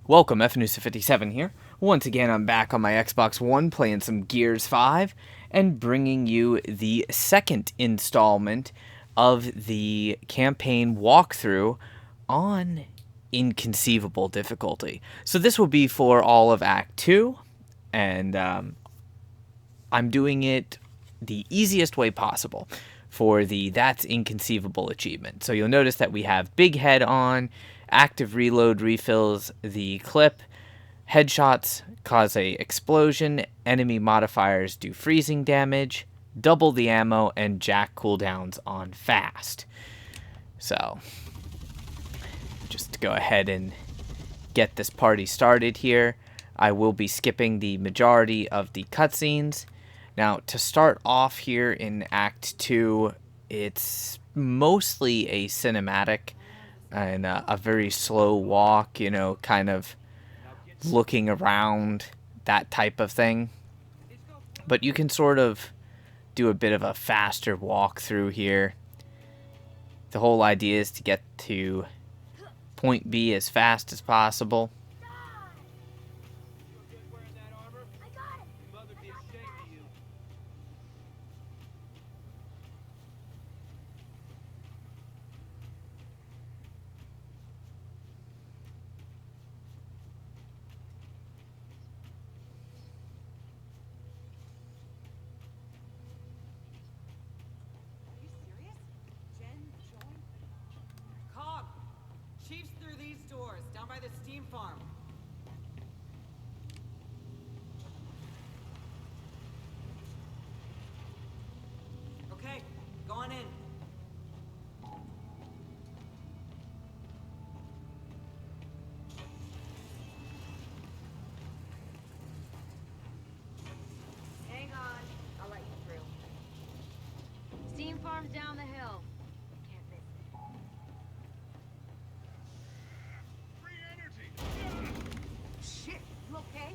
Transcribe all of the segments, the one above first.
Welcome, FNUSA57 here. Once again, I'm back on my Xbox One playing some Gears 5 and bringing you the second installment of the campaign walkthrough on Inconceivable difficulty. So this will be for all of Act 2, and I'm doing it the easiest way possible for the That's Inconceivable achievement. So you'll notice that we have Big Head on, active reload refills the clip, headshots cause a explosion, enemy modifiers do freezing damage, double the ammo, and jack cooldowns on fast. So just to go ahead and get this party started here, I will be skipping the majority of the cutscenes. Now, to start off here in Act 2, it's mostly a cinematic and a very slow walk, you know, kind of looking around, that type of thing. But you can sort of do a bit of a faster walk through here. The whole idea is to get to point B as fast as possible. Chief's through these doors, down by the steam farm. Okay, go on in. Hang on, I'll let you through. Steam farm's down the hill. Can't miss it. Shit, you okay?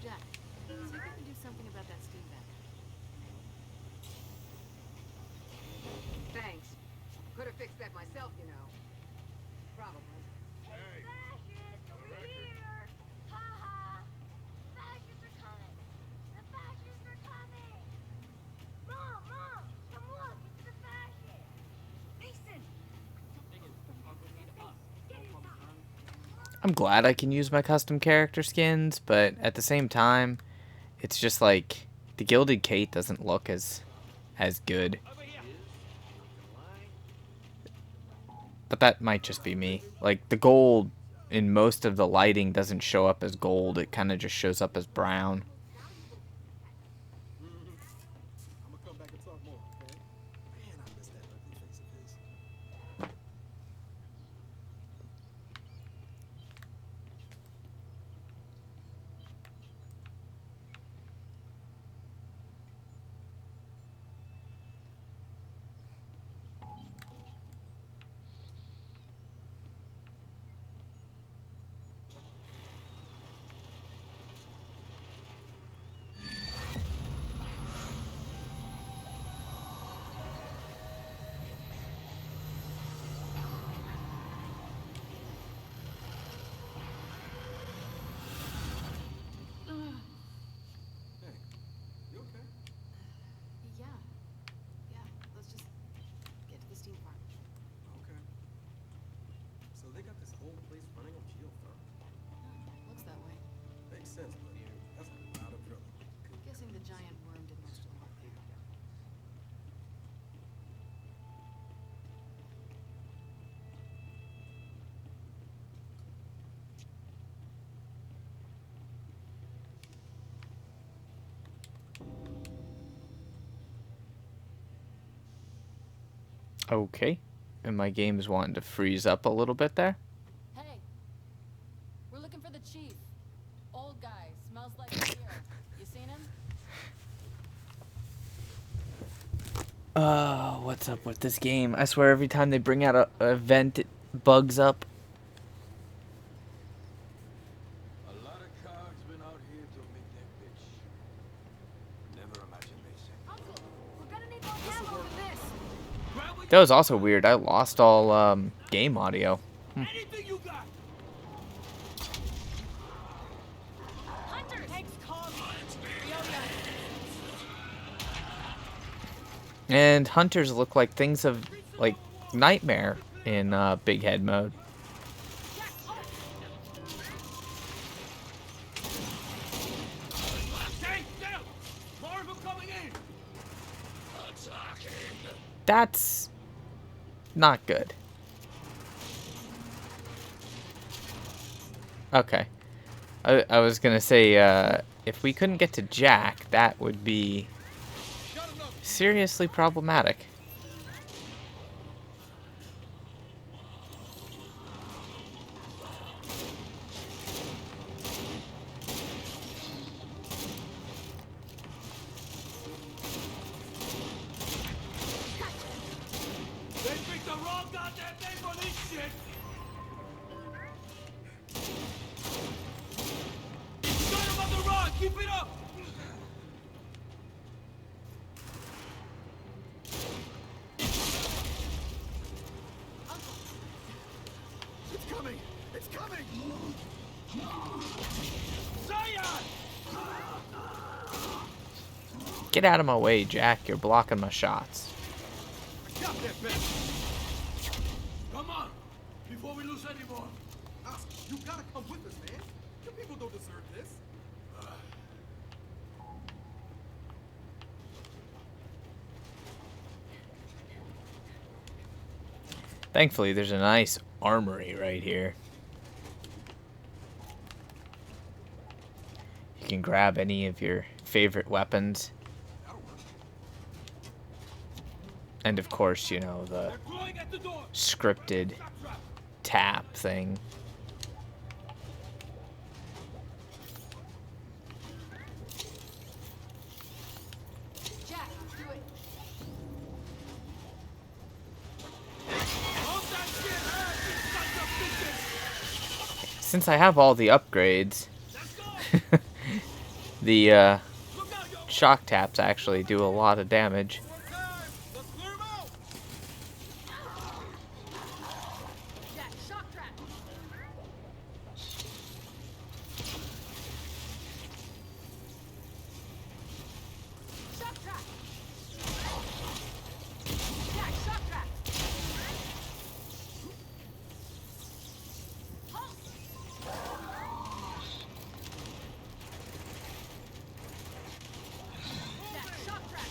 Jack, see if we can do something about that steam vent. Thanks. Could have fixed that myself, you know. Probably. Hey! Fascists over here! Ha ha! Fascists are coming! The fascists are coming! Mom! Mom! Come look! It's the fascists! Mason! I'm glad I can use my custom character skins, but at the same time, it's just like the Gilded Kate doesn't look as good. But that might just be me. Like, the gold in most of the lighting doesn't show up as gold, it kind of just shows up as brown. I'm gonna come back and talk more, okay? Man, I miss that ugly face of his. Hey, you okay? Yeah, let's just get to the steam farm. Okay. So they got this whole place running on geothermal. Looks that way. Makes sense, but that's a lot of drilling. Guessing the giant worm did most of the work there. Okay. And my game is wanting to freeze up a little bit there. Hey, we're looking for the chief. Old guy, smells like beer. You seen him? What's up with this game? I swear every time they bring out a event, it bugs up. A lot of cogs been out here to make that bitch. Never imagined Mason. Uncle, we're gonna need more ammo for this! That was also weird. I lost all game audio. Anything you got! And hunters look like things of, like, nightmare in big head mode. Stay down! More of them coming in! That's not good. Okay. I was gonna say, if we couldn't get to Jack, that would be seriously problematic. They picked the wrong goddamn name for this shit! Got him on the run! Keep it up! It's coming! It's coming! Zion! Get out of my way, Jack. You're blocking my shots. Got that bitch! Come on! Before we lose any more! Oscar, you gotta come with us, man. You people don't deserve this. Thankfully, there's a nice armory right here. You can grab any of your favorite weapons. And of course, you know, the They're clawing at the door! scripted tap thing. Jack, do it. Hold that shit, huh? You sons of bitches! Since I have all the upgrades, Let's go! the Look out, yo! shock taps actually do a lot of damage. One time! Let's clear 'em out! Jack, shock trap. Shock trap. Jack, shock trap. Halt. Jack, shock trap.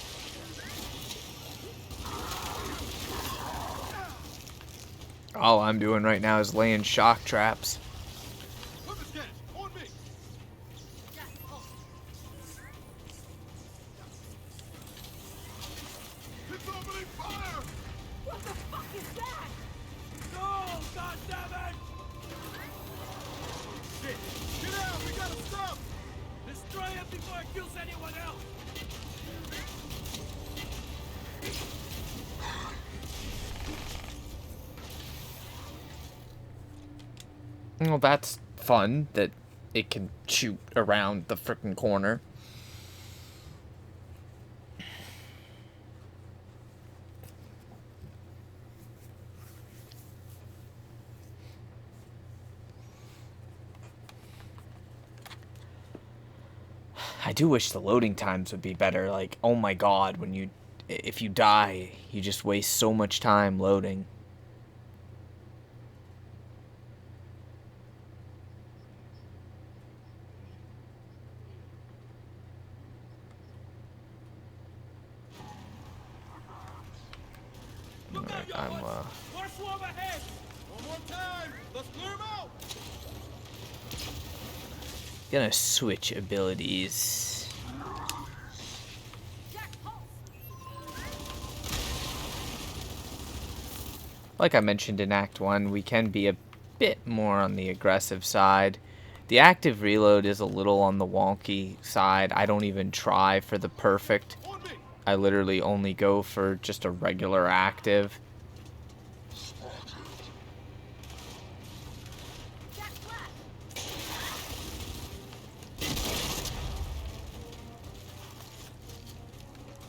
All I'm doing right now is laying shock traps. Put this gas on me! Jack, halt. It's opening fire! What the fuck is that? No! God damn it! Shit! Get out! We gotta stop! Destroy it before it kills anyone else! Well, that's fun that it can shoot around the frickin' corner. I do wish the loading times would be better. Like, oh my god, if you die, you just waste so much time loading. Look out, yo! I'm, More swarm ahead! One more time! Let's clear 'em out! Gonna switch abilities. Jack, halt. Like I mentioned in Act 1, we can be a bit more on the aggressive side. The active reload is a little on the wonky side. I don't even try for the perfect. On me! I literally only go for just a regular active. Jack, flash.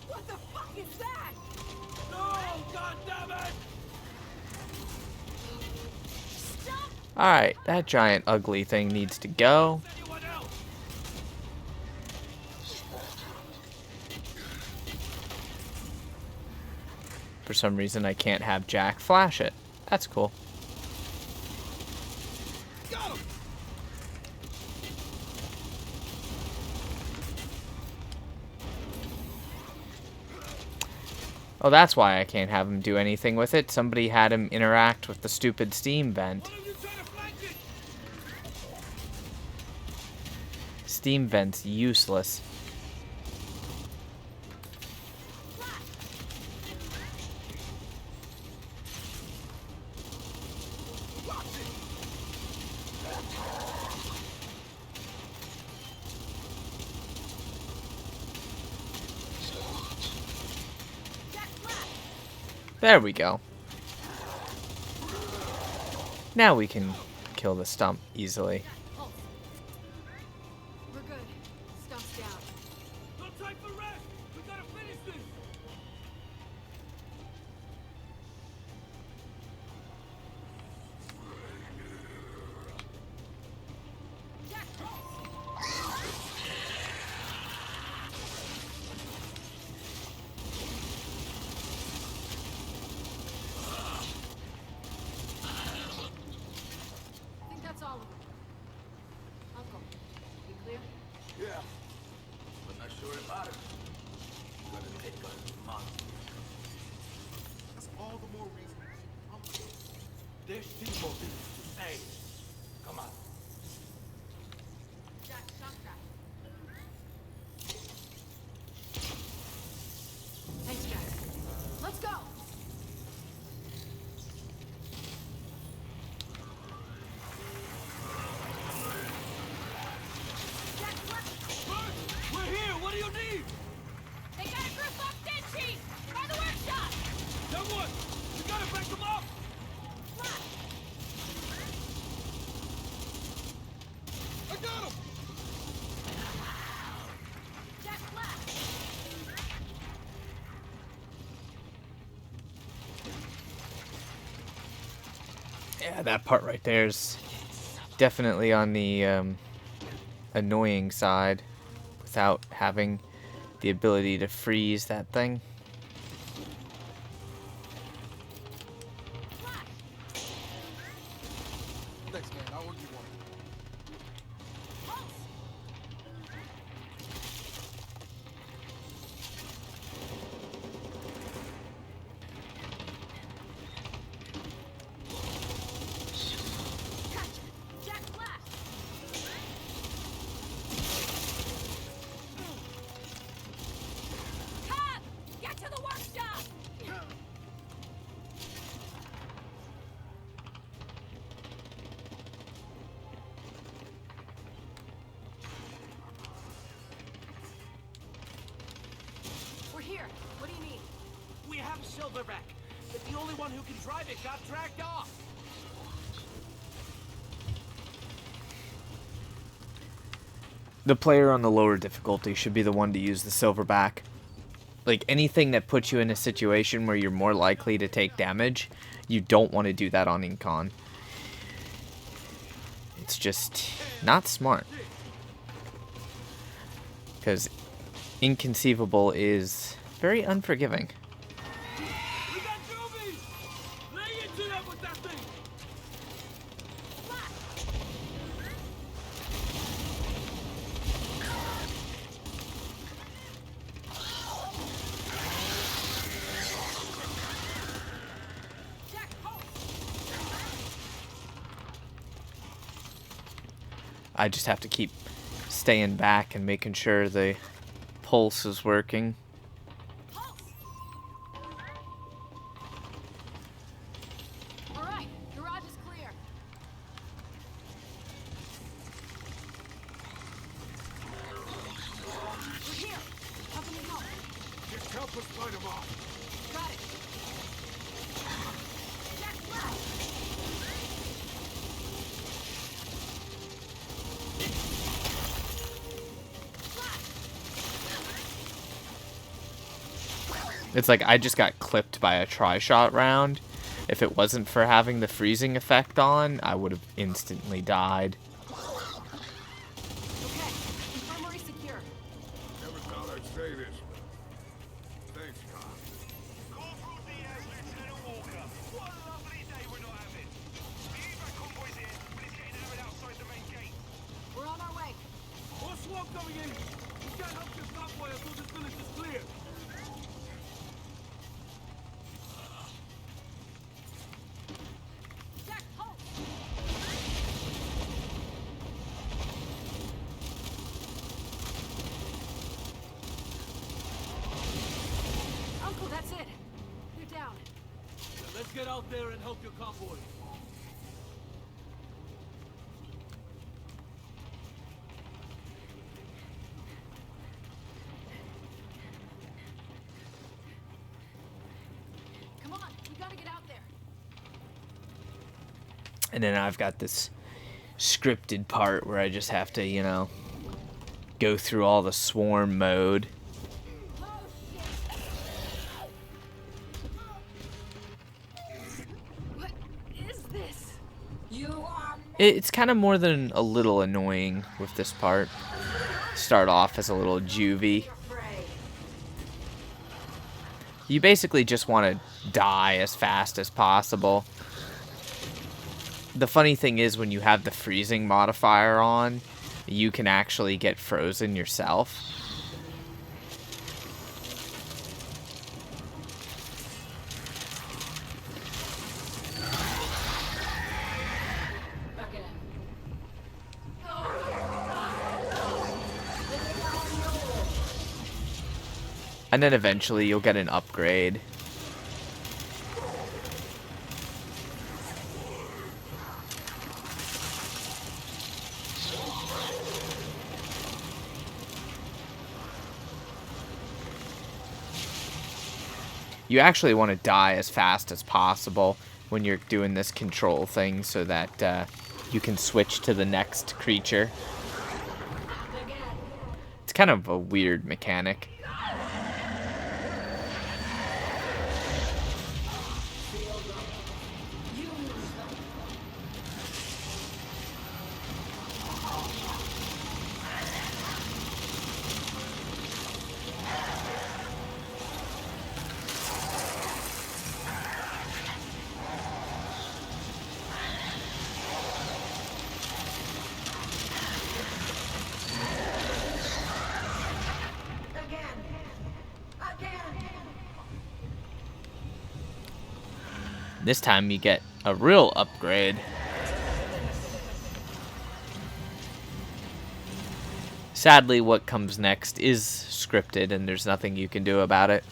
What the fuck is that? No! God damn it! Stop. Alright, that giant ugly thing needs to go. Anyone else? for some reason I can't have Jack flash it. That's cool. Got him! Oh, that's why I can't have him do anything with it. Somebody had him interact with the stupid steam vent. Why don't you try to flank it? Steam vent's useless. There we go. Now we can kill the stump easily. Halt. We're good. Stump's down. No time for rest! We gotta finish this! Jack, halt. I think that's all of them. Uncle, you clear? Yeah. But not sure about it. Gonna take a month. That's all the more reason. There's still more things to say. Come on. Jack, shock trap. Thanks, Jack. Let's go! Jack, look! We're here! What do you need? They got a group locked in, Chief! By the workshop! Then what? You gotta back them up! Flash! I got him! Jack, flash! Yeah, that part right there is definitely on the annoying side without having the ability to freeze that thing. Thanks, man. I'll work you one. Gotcha! Jack, flash! Cub! Get to the workshop! We're here. What do you need? We have Silverback, but the only one who can drive it got dragged off. The player on the lower difficulty should be the one to use the silverback. Like, anything that puts you in a situation where you're more likely to take damage, you don't want to do that on Incon. It's just not smart. Because Inconceivable is very unforgiving. We got Doobies! Lay into them with that thing! Jack, halt! I just have to keep staying back and making sure the pulse is working. All right, garage is clear. We're here. Helping me help. Just help us fight them off. Got it. Jack, flash! It's like I just got clipped by a tri-shot round. If it wasn't for having the freezing effect on, I would have instantly died. Okay, infirmary secure. Never thought I'd say this. Thanks, Tom. Go through the smoke coming in. We can't help your convoy until this village is clear. Jack, halt! Uncle, that's it. They're down. Now let's get out there and help your convoy. Come on, we gotta get out there. And then I've got this scripted part where I just have to, you know, go through all the swarm mode. Oh, shit! What is this? It's kind of more than a little annoying with this part. Start off as a little juvie. You basically just want to die as fast as possible. The funny thing is when you have the freezing modifier on, you can actually get frozen yourself. Back in. And then eventually you'll get an upgrade. You actually want to die as fast as possible when you're doing this control thing so that you can switch to the next creature. It's kind of a weird mechanic. This time you get a real upgrade. Sadly, what comes next is scripted and there's nothing you can do about it.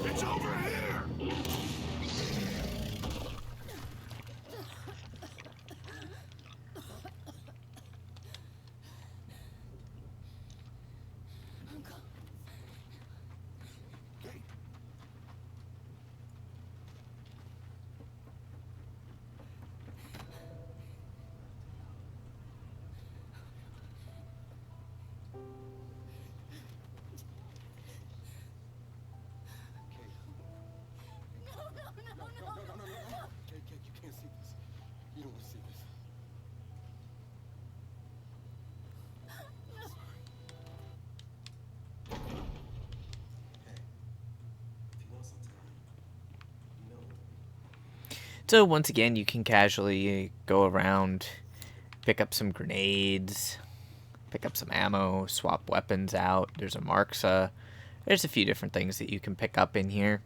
It's over here! Kate, you can't see this. You don't want to see this. Hey, if you want some time, you know. So once again, you can casually go around, pick up some grenades, pick up some ammo, swap weapons out. There's a Marksa. There's a few different things that you can pick up in here.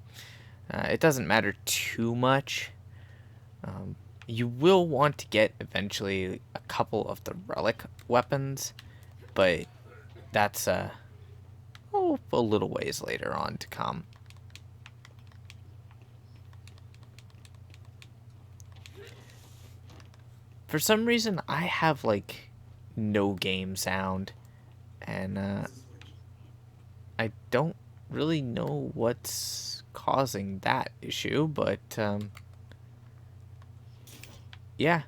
It doesn't matter too much. You will want to get eventually a couple of the relic weapons, but that's a little ways later on to come. For some reason, I have like no game sound, and I don't really know what's causing that issue, but yeah,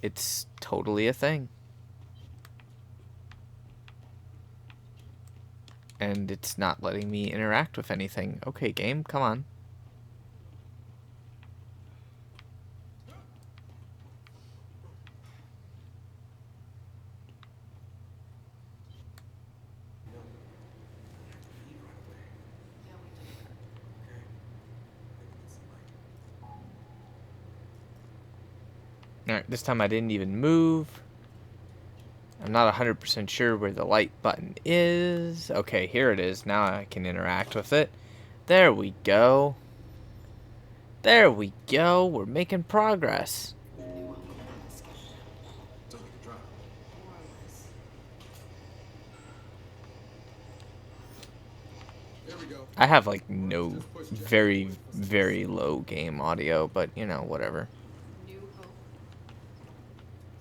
it's totally a thing. And it's not letting me interact with anything. Okay, game, come on. Alright, this time I didn't even move. I'm not 100% sure where the light button is. Okay, here it is. Now I can interact with it. There we go. There we go. We're making progress. So you can drive. There we go. I have like no very, very low game audio, but you know, whatever. New hope.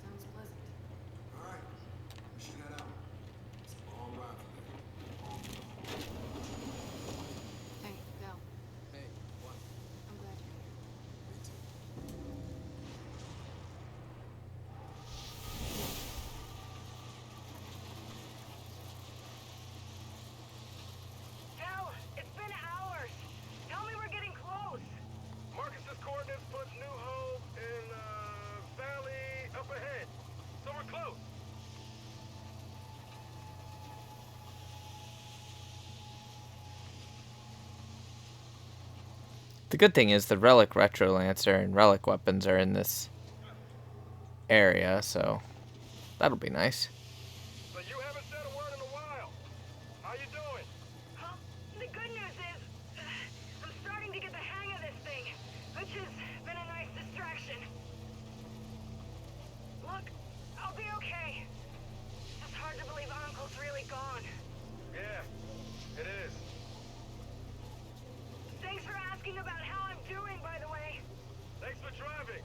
Sounds pleasant. All right. Push that out. It's a long ride from there. Hey, go. Hey, what? I'm glad you're here. Me too. Cal, it's been hours. Tell me we're getting close. Marcus's coordinates puts New Hope in, valley up ahead. So we're close. The good thing is the Relic Retro Lancer and Relic weapons are in this area, so that'll be nice. So you haven't said a word in a while. How you doing? Huh? The good news is, I'm starting to get the hang of this thing, which has been a nice distraction. Look, I'll be okay. It's hard to believe Uncle's really gone. Yeah, it is. Thanks for asking about how I'm doing, by the way. Thanks for driving.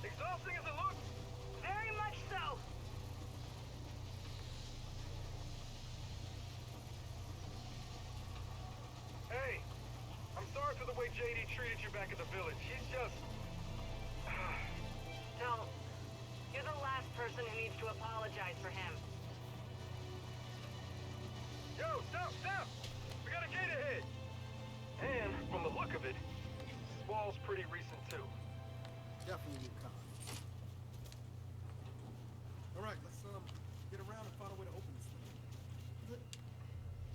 Exhausting as it looks. Very much so. Hey, I'm sorry for the way JD treated you back at the village. He's just... Don't. You're the last person who needs to apologize for him. Yo, stop, stop! We got a gate ahead! And, from the look of it, this wall's pretty recent, too. Definitely new car. All right, let's get around and find a way to open this thing. Look,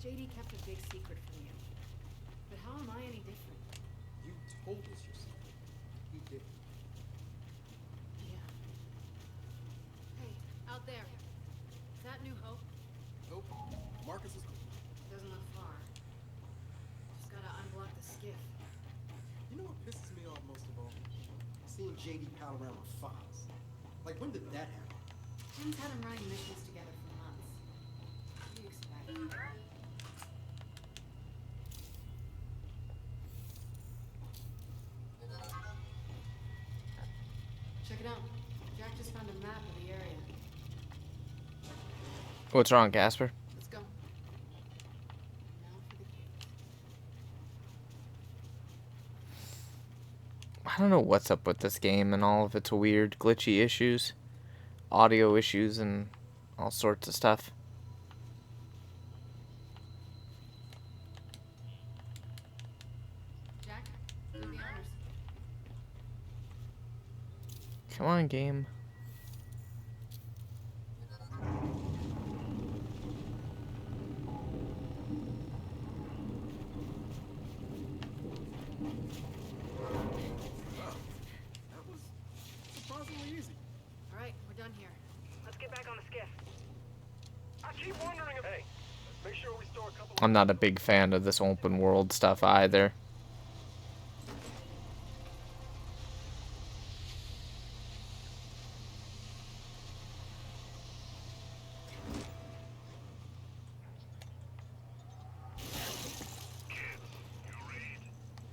JD kept a big secret from you. But how am I any different? You told us your secret. He did. Yeah. Hey, out there. Is that New Hope? Nope. Marcus is cool. Doesn't look far. Just gotta unblock the skiff. You know what pisses me off most of all? Seeing JD pal around with Fox. Like, when did that happen? Jim's had him running missions together for months. What do you expect? Check it out. Jack just found a map of the area. What's wrong, Casper? Let's go. Now for the gate. I don't know what's up with this game and all of its weird, glitchy issues, audio issues, and all sorts of stuff. Jack, do the honors. Come on, game. That was surprisingly easy. All right, we're done here. Let's get back on the skiff. I keep wondering if... Hey, make sure we store a couple... I'm not a big fan of this open world stuff either.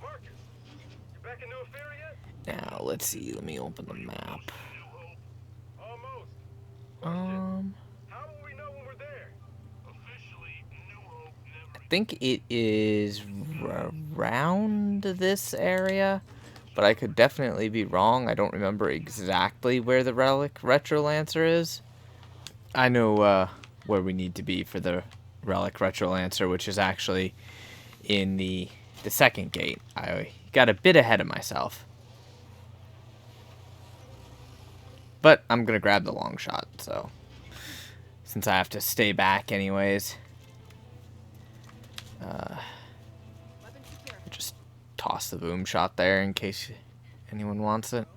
Marcus, you back in New Affair yet? Now, let's see. Let me open the map. Almost. Question. How will we know when we're there? Officially, New Hope I never... think it is around this area, but I could definitely be wrong. I don't remember exactly where the Relic Retro Lancer is. I know where we need to be for the relic Retrolancer, which is actually in the second gate. I got a bit ahead of myself. But I'm going to grab the long shot, so since I have to stay back anyways, just toss the boom shot there in case anyone wants it.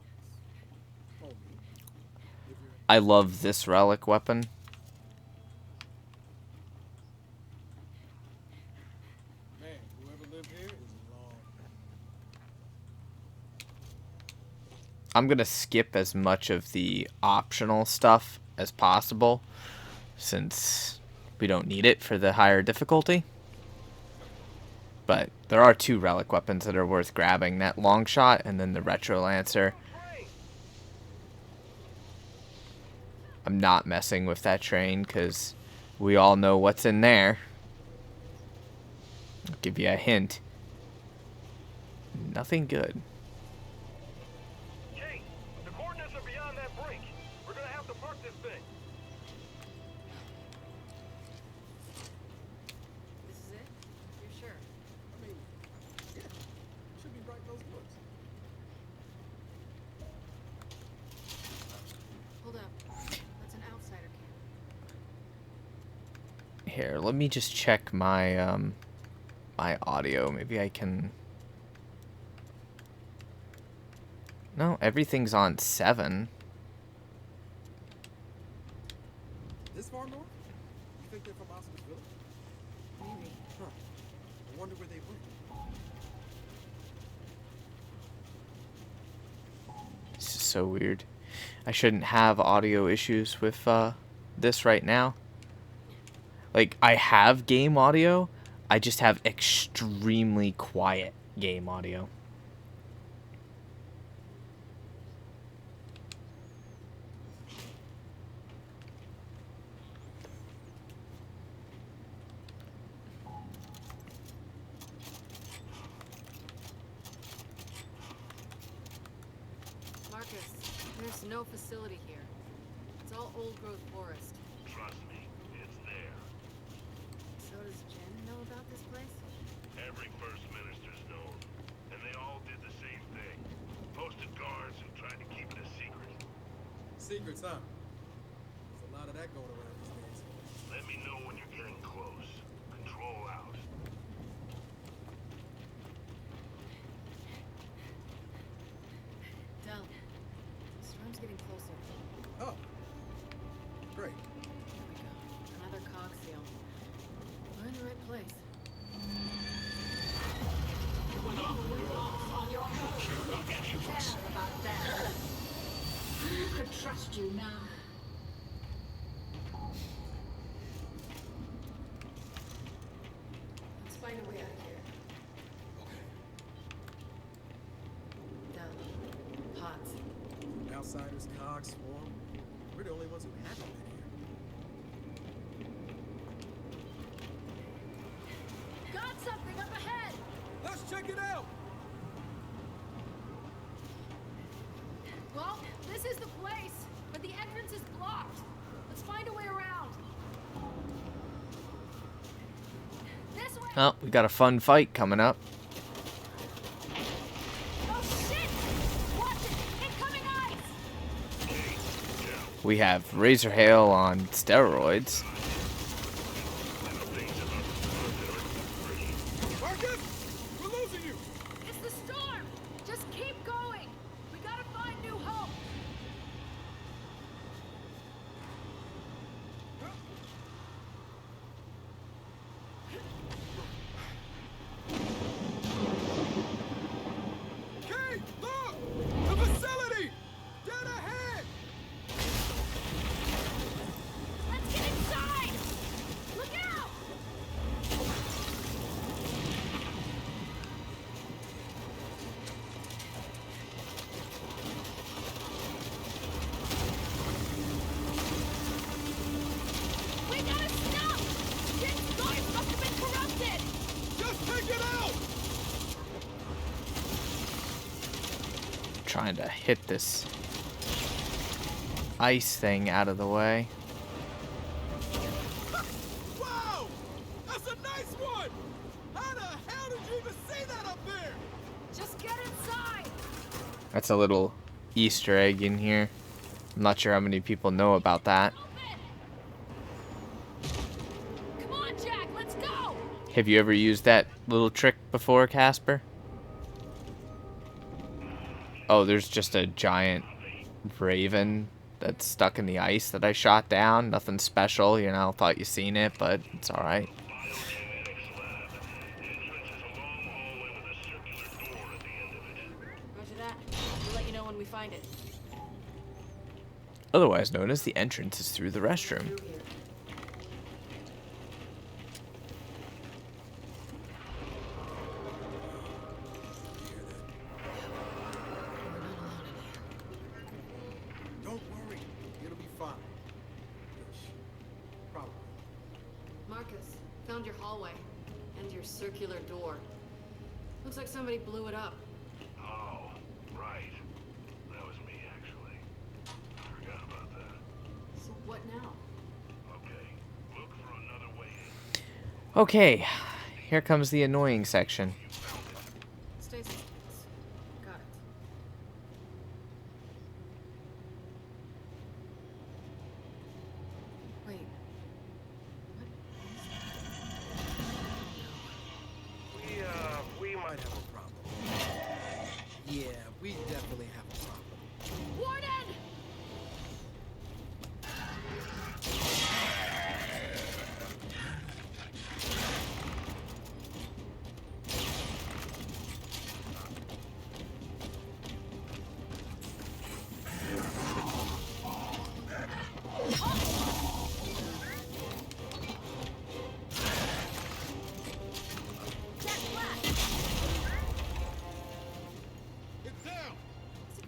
I love this relic weapon. Man, whoever lived here is long. I'm going to skip as much of the optional stuff as possible since we don't need it for the higher difficulty. But there are 2 relic weapons that are worth grabbing, that long shot and then the Retrolancer. I'm not messing with that train because we all know what's in there. I'll give you a hint. Nothing good. Kate, the coordinates are beyond that brink. We're gonna have to park this thing. This is it? You're sure? I mean, yeah, should be right in those books. Hold up. That's an outsider camp. Here, let me just check my my audio. Maybe I can. No, everything's on 7. This far north? You think they're from Oscar's Village? Maybe. Huh. I wonder where they went. This is so weird. I shouldn't have audio issues with this right now. Like, I have game audio, I just have extremely quiet game audio. Marcus, there's no facility here. It's all old-growth forest. Trust me, it's there. So does Jen know about this place? Every first minister's known, and they all did the same thing. Posted guards and tried to keep it a secret. Secrets, huh? There's a lot of that going around these days. Let me know when you're getting close. Control out. Del, the storm's getting closer. Oh. Great. Here we go. Another cog seal. We're in the right place. I could trust you now. Let's find a way out of here. Del, pots. Outsiders, cogs, swarm. We're the only ones who haven't been here. Got something up ahead! Let's check it out! Well, this is the place, but the entrance is blocked. Let's find a way around. This way! Oh, we got a fun fight coming up. Oh shit! Watch it! Incoming ice! We have Razor Hail on steroids. Marcus! We're losing you! It's the storm! Just keep going! We gotta find new hope! Kate, look! The facility! Dead ahead! Let's get inside! Look out! We gotta stop! Jen's noise must have been corrupted! Just take it out! Trying to hit this ice thing out of the way. Wow! That's a little Easter egg in here. I'm not sure how many people know about that. Come on, Jack, let's go! Have you ever used that little trick before, Casper? Oh, there's just a giant raven that's stuck in the ice that I shot down. Nothing special, you know. Thought you seen it, but it's alright. Roger that. We'll let you know when we find it. Otherwise known as the entrance is through the restroom. Through here. Don't worry, it'll be fine. Probably. Marcus, found your hallway and your circular door. Looks like somebody blew it up. Oh, right. That was me, actually. I forgot about that. So what now? Okay, look for another way in. Okay, here comes the annoying section. Stasis tanks. Got it. Wait. What is that? We might have a problem. Yeah, we definitely have a problem. Warden!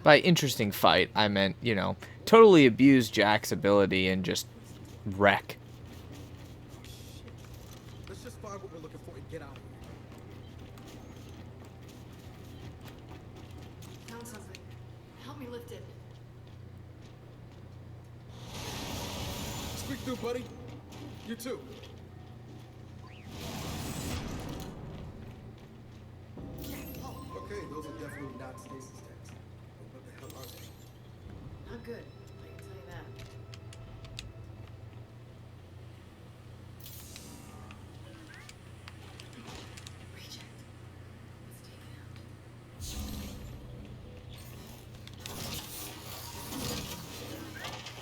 By interesting fight, I meant, you know, totally abuse Jack's ability and just wreck. Let's just find what we're looking for and get out of here. Found something. Help me lift it. Squeak through, buddy. You too. Okay, those are definitely not stasis tanks. What the hell are they? Not good. I can tell you that. Reject. Let's take it out.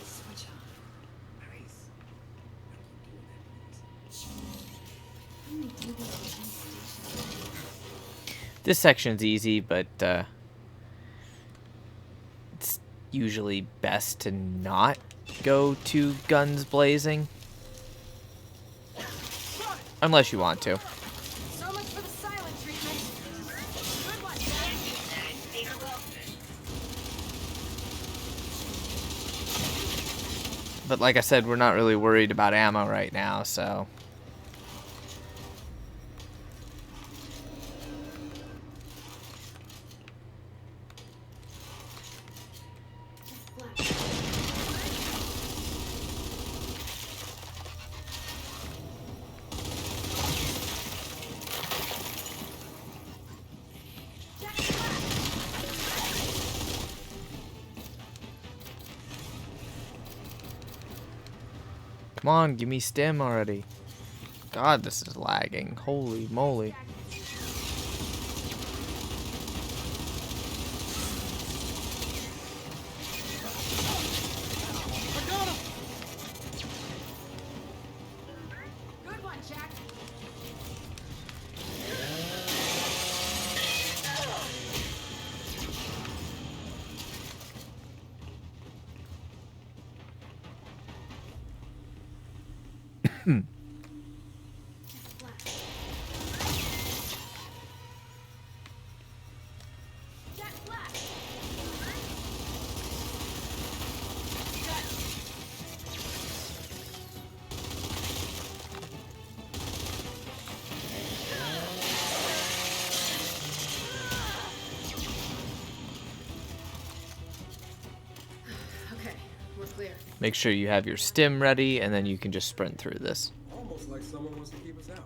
Switch off. Grace. How many do these in stations? This section's easy, but it's usually best to not go to guns blazing. Unless you want to. So much for the silent treatment. Good one, Jack. But like I said, we're not really worried about ammo right now, so... Come on, give me stim already. God, this is lagging. Holy moly. Good one, Jack. Jack Black. Okay, we're clear. Make sure you have your stim ready, and then you can just sprint through this. Almost like someone wants to keep us out.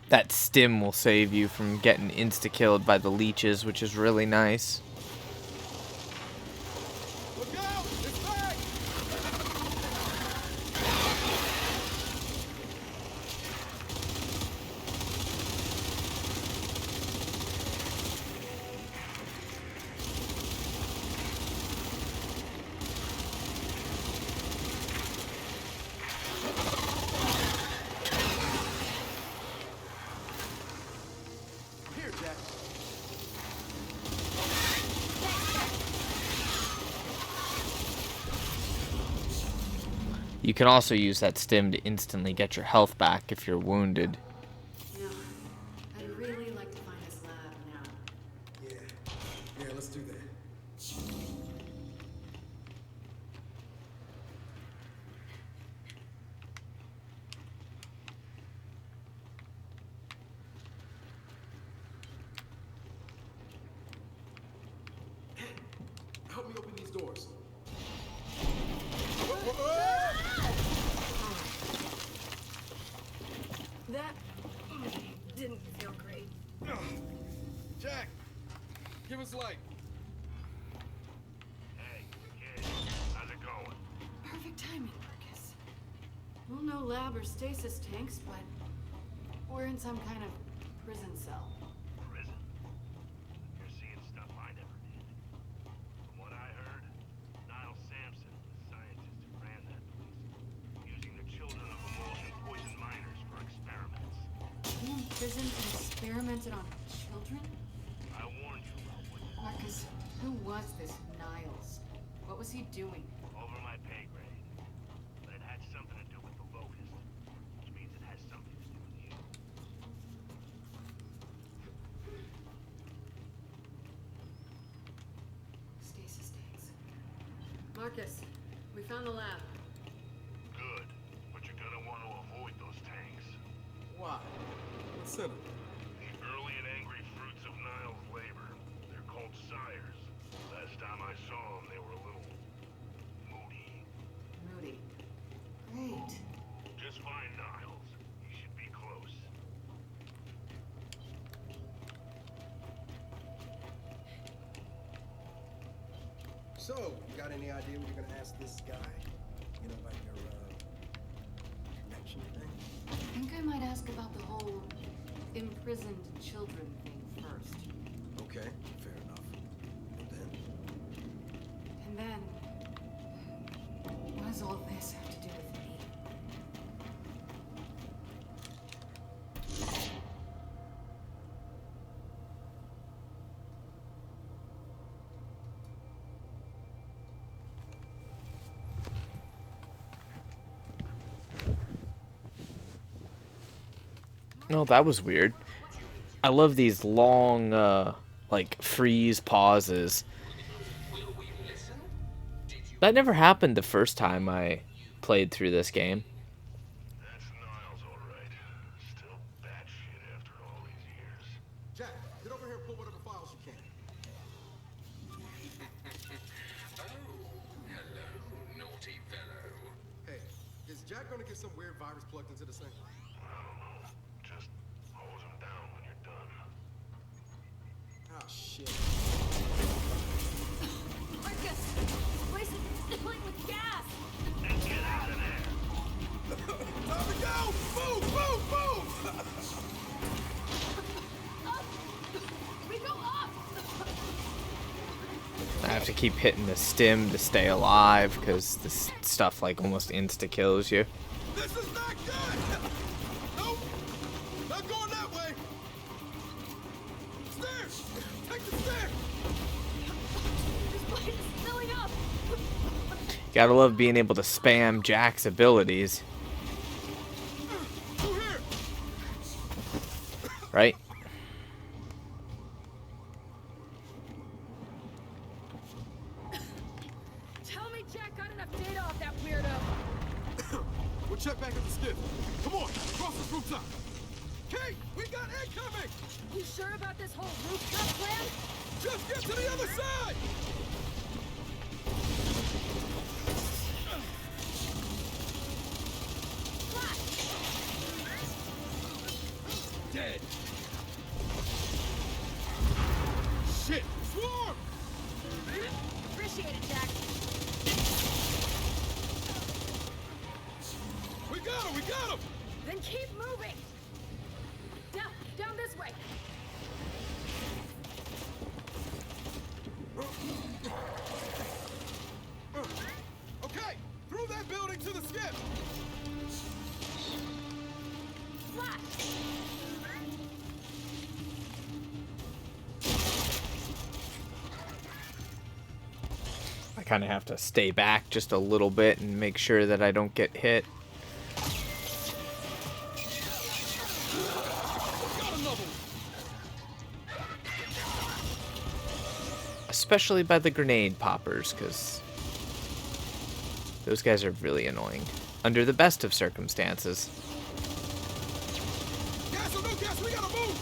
That stim will save you from getting insta-killed by the leeches, which is really nice. Look out! It's back! Here, Jack. You can also use that stim to instantly get your health back if you're wounded. You know, I'd really like to find this lab now. Yeah, let's do that. Help me open these doors. That didn't feel great. Jack, give us light. Hey, kid, how's it going? Perfect timing, Marcus. Well, no lab or stasis tanks, but we're in some kind of prison cell. Prison. You're seeing stuff I never did. From what I heard, Niall Sampson, the scientist who ran that place, using the children of emulsion poisoned miners for experiments. He imprisoned and experimented on children? I warned you about what Marcus, who was this Niles? What was he doing? over my pay grade. But it had something to do with the Locust, which means it has something to do with you. Stasis tanks. Marcus, we found the lab. Good, but you're gonna want to avoid those tanks. Why? What's in them? The early and angry fruits of Nile's labor. They're called sires. Last time I saw them, they were a little moody. Moody. Great. Just find Niles. He should be close. So, you got any idea what you're gonna ask this guy? You know, about your, connection thing? I think I might ask about the whole imprisoned children thing first. Okay, fair enough. And then? And then, what does all this have to do with me? No, that was weird. I love these long, like, freeze pauses. That never happened the first time I played through this game. That's Niles, all right. Still batshit after all these years. Jack, get over here and pull whatever files you can. Naughty fellow. Hey, is Jack gonna get some weird virus plugged into this thing? I don't know. Just hose him down when you're done. Ah, shit. Marcus! This place is filling with gas! Then get out of there! Time to go! Move, move, move! Up! We go up! I have to keep hitting the stim to stay alive, because this stuff, like, almost insta-kills you. This is not good! Nope! Not going that way! Stairs! Take the stairs! This place is filling up! Gotta love being able to spam Jack's abilities, Through here! right? Tell me Jack got enough data off that weirdo! We'll check back at the skiff. Come on, cross this rooftop. Kate, we got incoming! You sure about this whole rooftop plan? Just get to the other side! Flash! Damn We got him! Then keep moving! Down this way! Okay, through that building to the skip! Flash! I kind of have to stay back just a little bit and make sure that I don't get hit. Especially by the grenade poppers, because those guys are really annoying. Under the best of circumstances. Gas or no gas, we gotta move!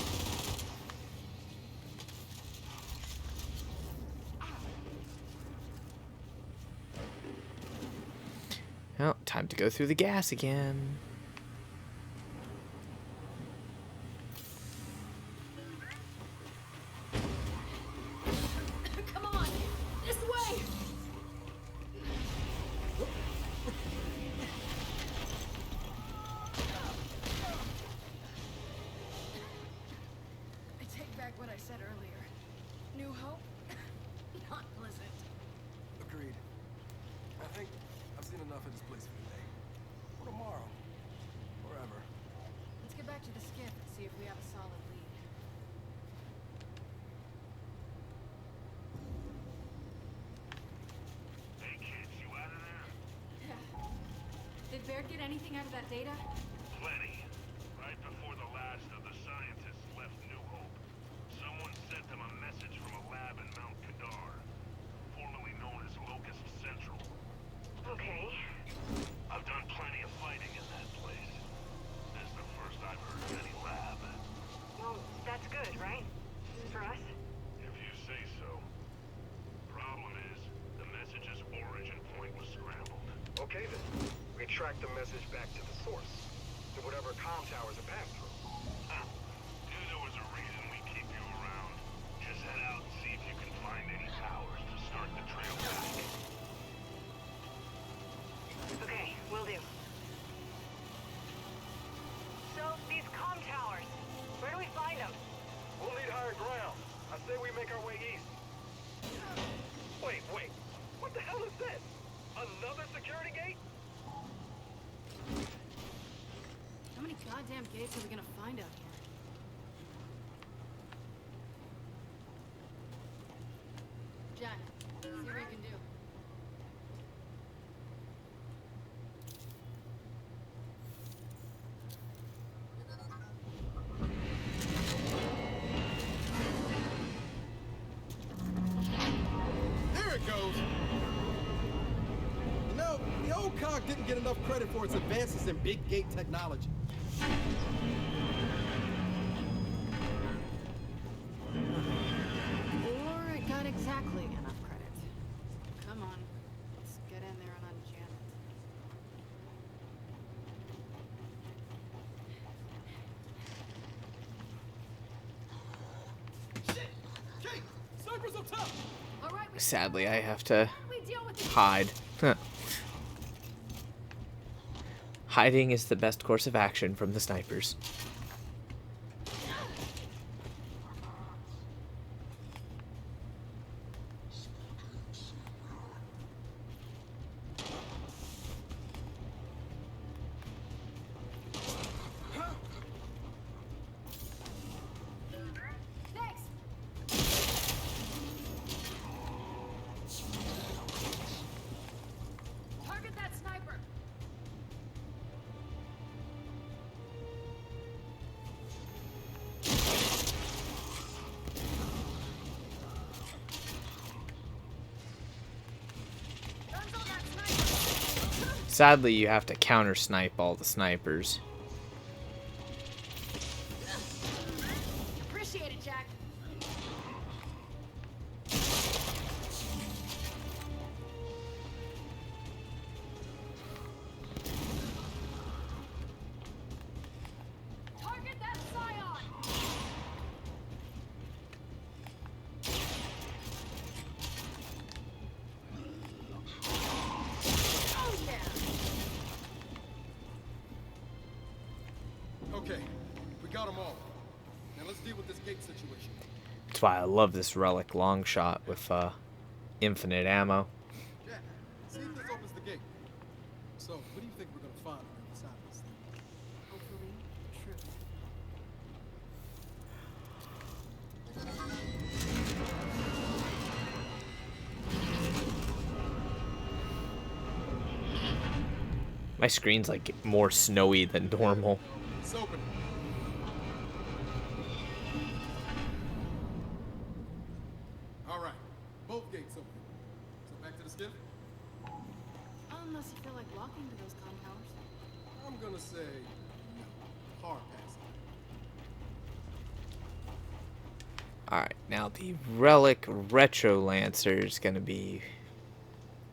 Oh, time to go through the gas again. Come on! This way! I take back what I said earlier. New hope? Not pleasant. Agreed. I think I've seen enough of this place for today. For tomorrow. Forever. Let's get back to the skiff and see if we have a solid lead. Hey kids, you out of there? Yeah. Did Baird get anything out of that data? Plenty. Right before the last of the scientists left New Hope, someone sent them a message from a lab in Mount Kadar, formerly known as Locust Central. Okay. I've done plenty of fighting in that place. This is the first I've heard of any lab. Well, that's good, right? For us? If you say so. Problem is, the message's origin point was scrambled. Okay then. We track the message back to the source. To whatever comm towers it passed through. Knew there was a reason we keep you around. Just head out and see if you can find any towers to start the trail back. Okay, will do. So, these comm towers, where do we find them? We'll need higher ground. I say we make our way east. Wait. What the hell is this? Another security gate? How many goddamn gates are we gonna find out here? Jack, see what you can do. There it goes! You know, the old cog didn't get enough credit for its advances in big gate technology. Or it got exactly enough credit. Come on, let's get in there and unjam it. Shit! Kate! Snipers up top! All right, Sadly, I have to we deal with this. hide. Hiding is the best course of action from the snipers. Thanks. Target that sniper. Guns on that sniper. Sadly, you have to counter snipe all the snipers. Appreciate it, Jack. Target that scion. Oh yeah. Okay, we got them all. Now let's deal with this gate situation. That's why I love this relic long shot with infinite ammo. Jack, see if this opens the gate. So, what do you think we're gonna find on the other side of this thing? Hopefully, truth. My screen's like more snowy than normal. It's open. All right, both gates open. So back to the skiff. Unless you feel like walking to those comm towers. I'm gonna say no. Hard pass. Alright, now the relic retro lancer is gonna be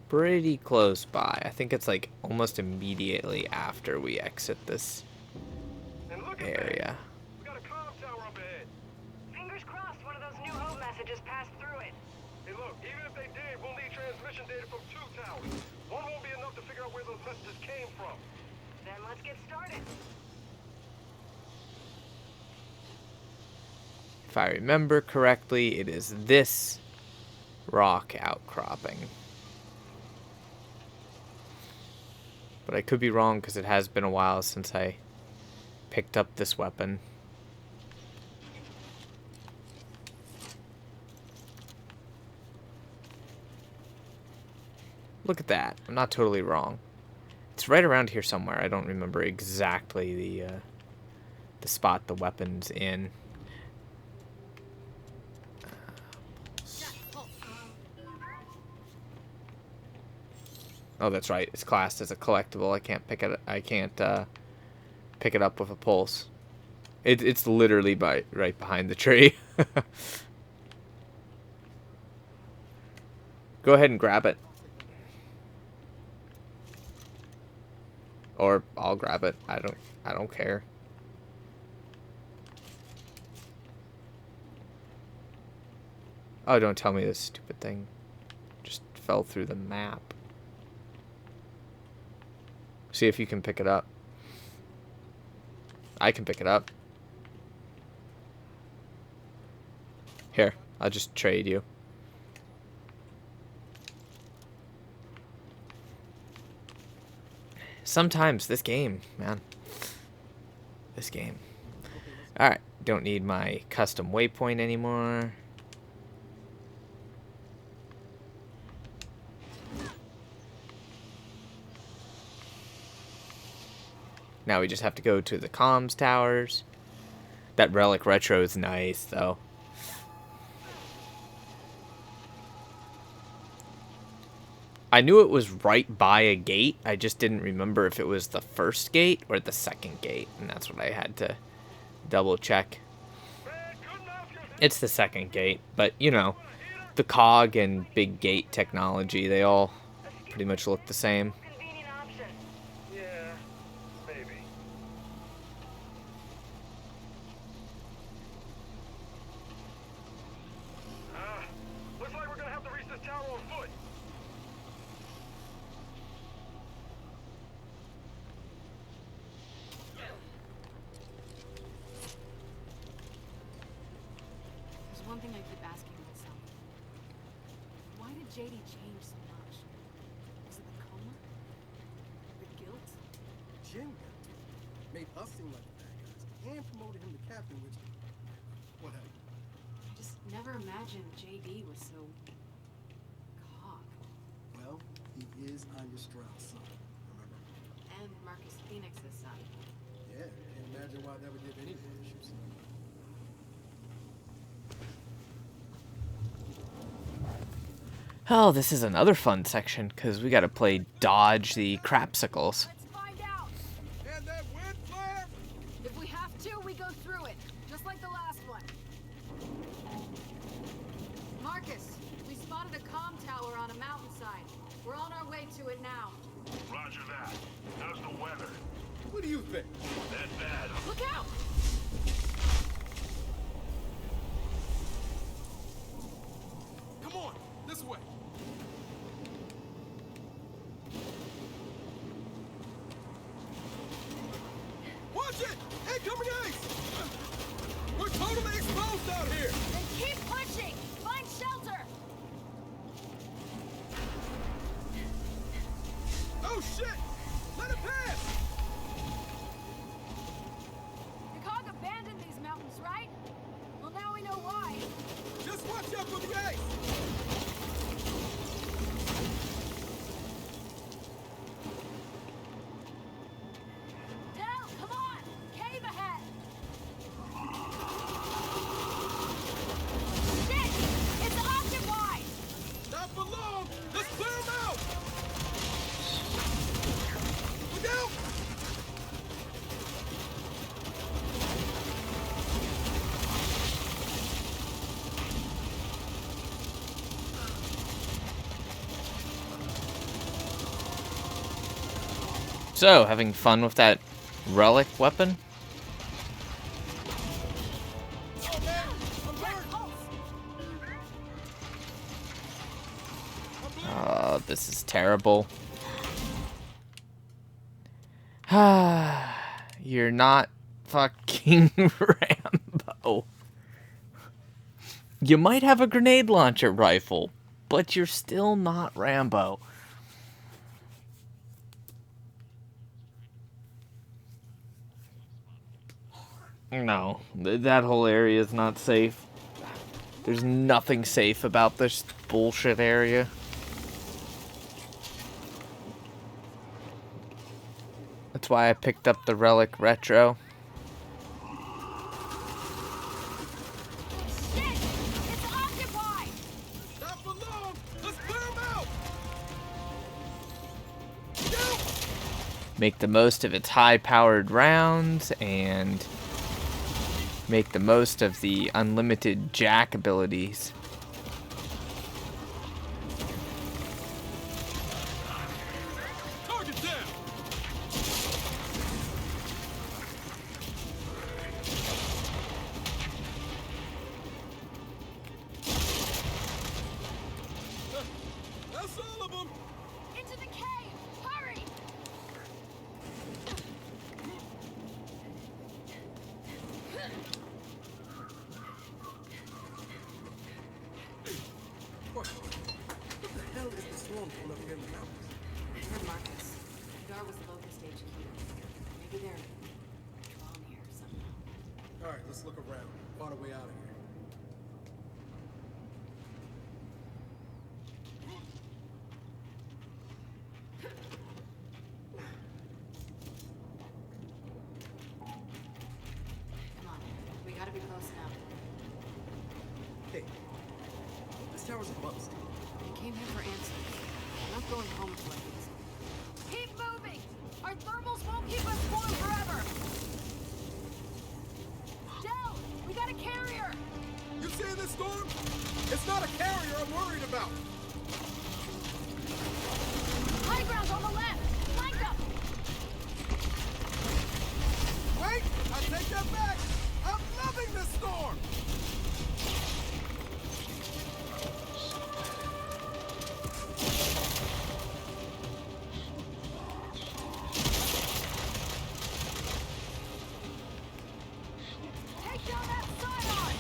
pretty close by. I think it's like almost immediately after we exit this And look at area. that. We got a comm tower up ahead. Fingers crossed one of those New Hope messages passed through it. Hey, look, even if they did, we'll need transmission data from 2 towers. One won't be enough to figure out where those messages came from. Then let's get started. If I remember correctly, it is this rock outcropping. But I could be wrong because it has been a while since I picked up this weapon. Look at that. I'm not totally wrong. It's right around here somewhere. I don't remember exactly the spot the weapon's in. Oh, that's right. It's classed as a collectible. I can't pick it. I can't pick it up with a pulse. It's literally right behind the tree. Go ahead and grab it, or I'll grab it. I don't care. Oh, don't tell me this stupid thing just fell through the map. See if you can pick it up. I can pick it up. Here, I'll just trade you. Sometimes this game, man. This game. Alright, don't need my custom waypoint anymore. Now we just have to go to the comms towers. That relic retro is nice, though. I knew it was right by a gate. I just didn't remember if it was the first gate or the second gate. And that's what I had to double check. It's the second gate. But, you know, the cog and big gate technology, they all pretty much look the same. Convenient option. Yeah, maybe. Looks like we're gonna have to reach this tower on foot. There's one thing I keep asking myself. Why did JD change so much? Was it the coma? The guilt? Jim made us seem like the bad guys and promoted him to captain, which, whatever. I just never imagined JD was so cock. Well, he is Anya Stroud's son, remember? And Marcus Phoenix's son. Yeah, can't imagine why that would give any more issues. Oh, this is another fun section, because we gotta play dodge the crapsicles. Let's find out. And that wind flare? If we have to, we go through it, just like the last one. Marcus, we spotted a comm tower on a mountainside. We're on our way to it now. Roger that. How's the weather? What do you think? That bad. Look out! Come on, this way. Watch it! Incoming ice! We're totally exposed out here! Then keep pushing! Find shelter! Oh shit! Let it pass! The Cog abandoned these mountains, right? Well, now we know why. Just watch out for the ice! Del, come on! Cave ahead! Shit! It's occupied! Not for long! Let's clear them out! Look out! So, having fun with that relic weapon? Oh man! I'm hurt! Oh, this is terrible. You're not fucking Rambo. You might have a grenade launcher rifle, but you're still not Rambo. No, that whole area is not safe. There's nothing safe about this bullshit area. That's why I picked up the Relic Retro. Shit! It's occupied! Not for long! Let's clear them out! Go! Make the most of its high-powered rounds, and make the most of the unlimited jack abilities. Target down! That's all of them! Into the cave! Hurry! What the hell is the storm full of here in the mountains? Heard Marcus. Dar was the locust HQ. Maybe they're drawn here somehow. Alright, let's look around. Find a way out of here. Come on. We gotta be close now. Hey, this tower's a bust. We came here for answers. We're not going home until I get this. Keep moving! Our thermals won't keep us warm forever! Del, we got a carrier! You seeing this storm? It's not a carrier I'm worried about. High ground on the left! Flank them! Wait! I take that back! I'm loving this storm! Take down that scion!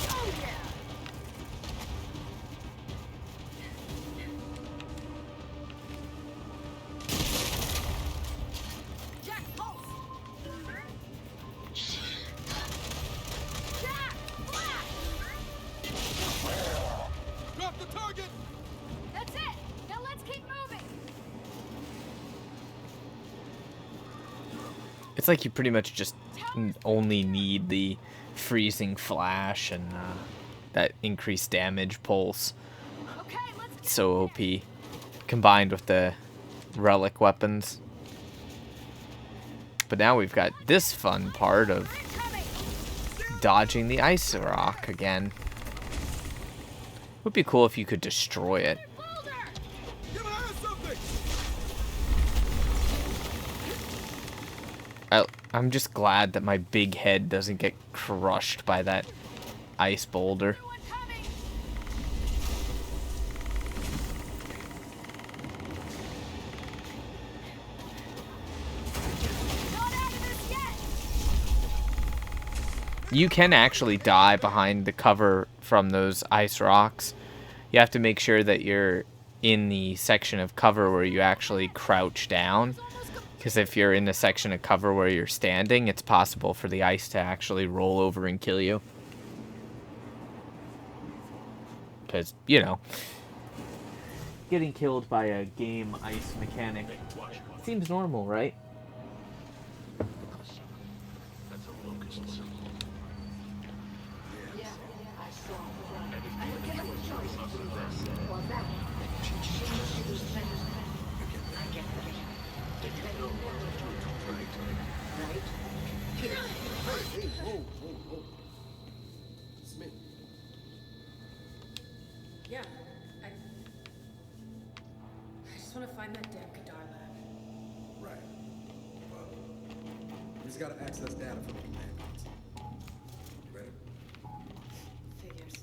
Oh yeah! Jack, pulse! Jack, flash! Drop the target! That's it! Now let's keep moving! It's like you pretty much just only need the freezing flash and that increased damage pulse. Okay, let's get So OP, combined with the relic weapons. But now we've got this fun part of incoming! dodging the ice rock again. Would be cool if you could destroy it. Boulder! Get behind something! I'm just glad that my big head doesn't get crushed by that ice boulder. Everyone coming! You can actually die behind the cover from those ice rocks. You have to make sure that you're in the section of cover where you actually crouch down. Because if you're in the section of cover where you're standing, it's possible for the ice to actually roll over and kill you. Because, you know, getting killed by a game ice mechanic seems normal, right? That's a locust symbol. Yeah, I saw. I would give us a choice between that or that one. Change to the center. I get that. Then you never do it. Right? Hey, whoa. It's me. Yeah, I just want to find that damn Kadar lab. Right. Well, we just gotta access data from the command console. You ready? Figures.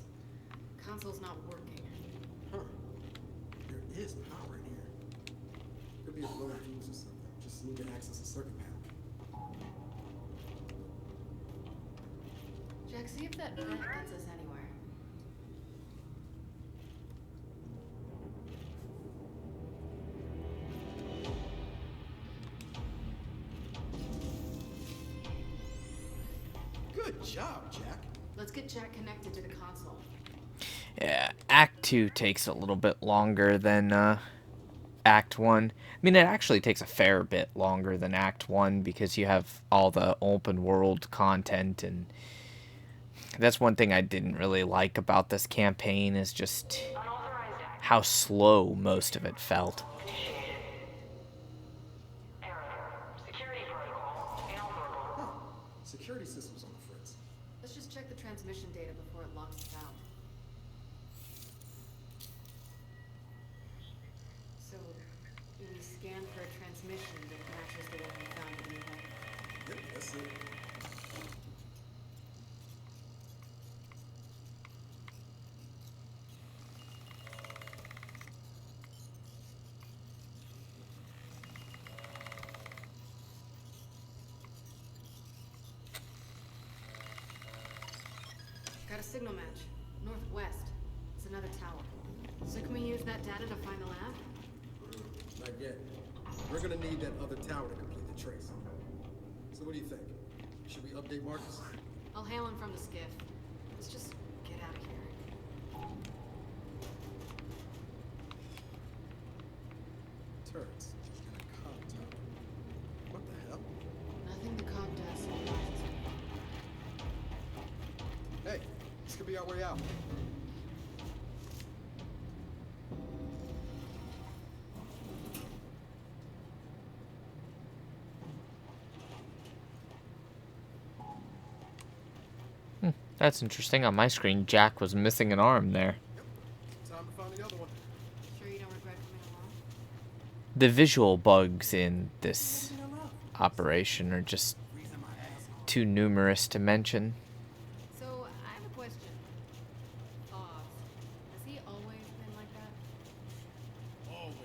Console's not working. Huh. There is power in here. Could be a blown fuse or something. Just need to access a circuit panel. Jack, see if that vent gets us anywhere. Good job, Jack. Let's get Jack connected to the console. Yeah, Act 2 takes a little bit longer than Act 1. I mean, it actually takes a fair bit longer than Act 1 because you have all the open world content, and that's one thing I didn't really like about this campaign is just how slow most of it felt. Huh. Security systems on the fritz. Let's just check the transmission data before it locks us out. So, we scan for a transmission that matches the one we found in the home. Yep, that's it. Got a signal match. Northwest. It's another tower. So can we use that data to find the lab? Not yet. We're gonna need that other tower to complete the trace. So what do you think? Should we update Marcus? I'll hail him from the skiff. Let's just get out of here. Turrets and a comm tower. What the hell? Nothing the comm does surprises me. Hey, this could be our way out. That's interesting. On my screen, Jack was missing an arm there. Time to find the other one. Sure you don't regret coming along? The visual bugs in this operation are just too numerous to mention. So, I have a question. Oz, has he always been like that? Always.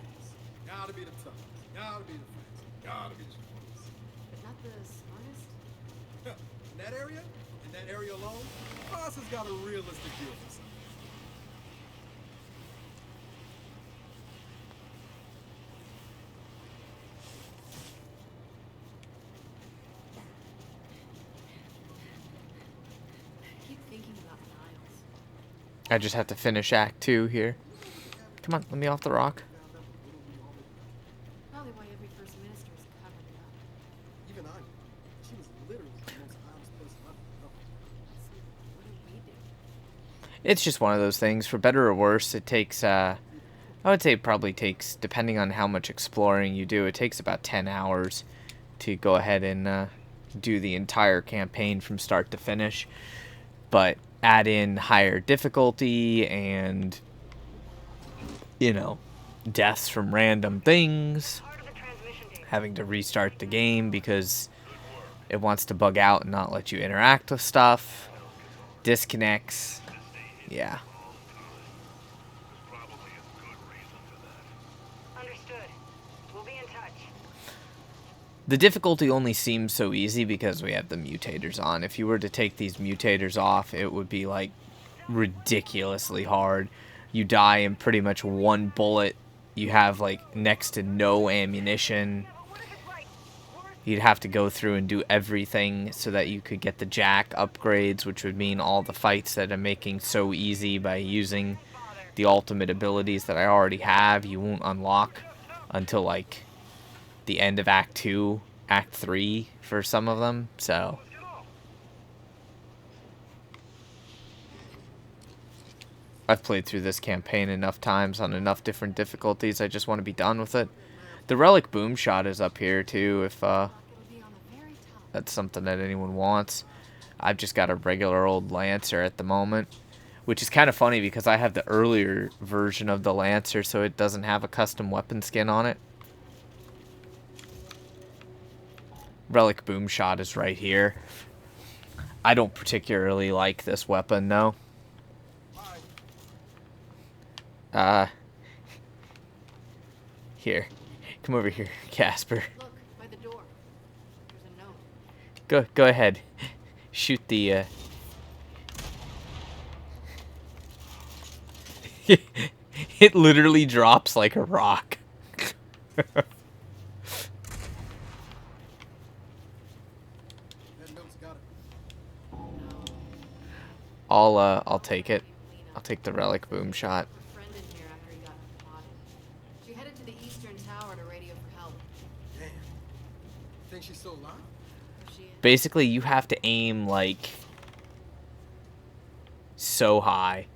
Gotta be the toughest. Gotta be the fastest. Gotta be the strongest. But not the smartest? In that area? In that area alone? Boss has got a realistic view of himself. I keep thinking about Niles. I just have to finish Act 2 here. Come on, let me off the rock. Probably why every first minister is covered it up. Even I knew. She was literally the most honest person I've ever known. So, what do we do? It's just one of those things. For better or worse, it takes, I would say it probably takes, depending on how much exploring you do, it takes about 10 hours to go ahead and do the entire campaign from start to finish. But add in higher difficulty and, you know, deaths from random things, having to restart the game because it wants to bug out and not let you interact with stuff, disconnects, yeah. Probably a good reason for that. Understood. We'll be in touch. The difficulty only seems so easy because we have the mutators on. If you were to take these mutators off, it would be like ridiculously hard. You die in pretty much one bullet. You have like next to no ammunition. You'd have to go through and do everything so that you could get the jack upgrades, which would mean all the fights that I'm making so easy by using the ultimate abilities that I already have, you won't unlock until like the end of Act 2, Act 3 for some of them, so I've played through this campaign enough times on enough different difficulties, I just want to be done with it. The Relic Boom Shot is up here too, if that's something that anyone wants. I've just got a regular old Lancer at the moment, which is kind of funny because I have the earlier version of the Lancer, so it doesn't have a custom weapon skin on it. Relic Boom Shot is right here. I don't particularly like this weapon, though. Here. Come over here, Casper. Look, by the door. There's a note. Go ahead. Shoot the, It literally drops like a rock. That note's got it. I'll take it. I'll take the Relic Boom Shot. Her friend in here after he got spotted. She headed to the eastern tower to radio for help. Damn. Think she's still alive? Where's she in? Basically, you have to aim, like, so high.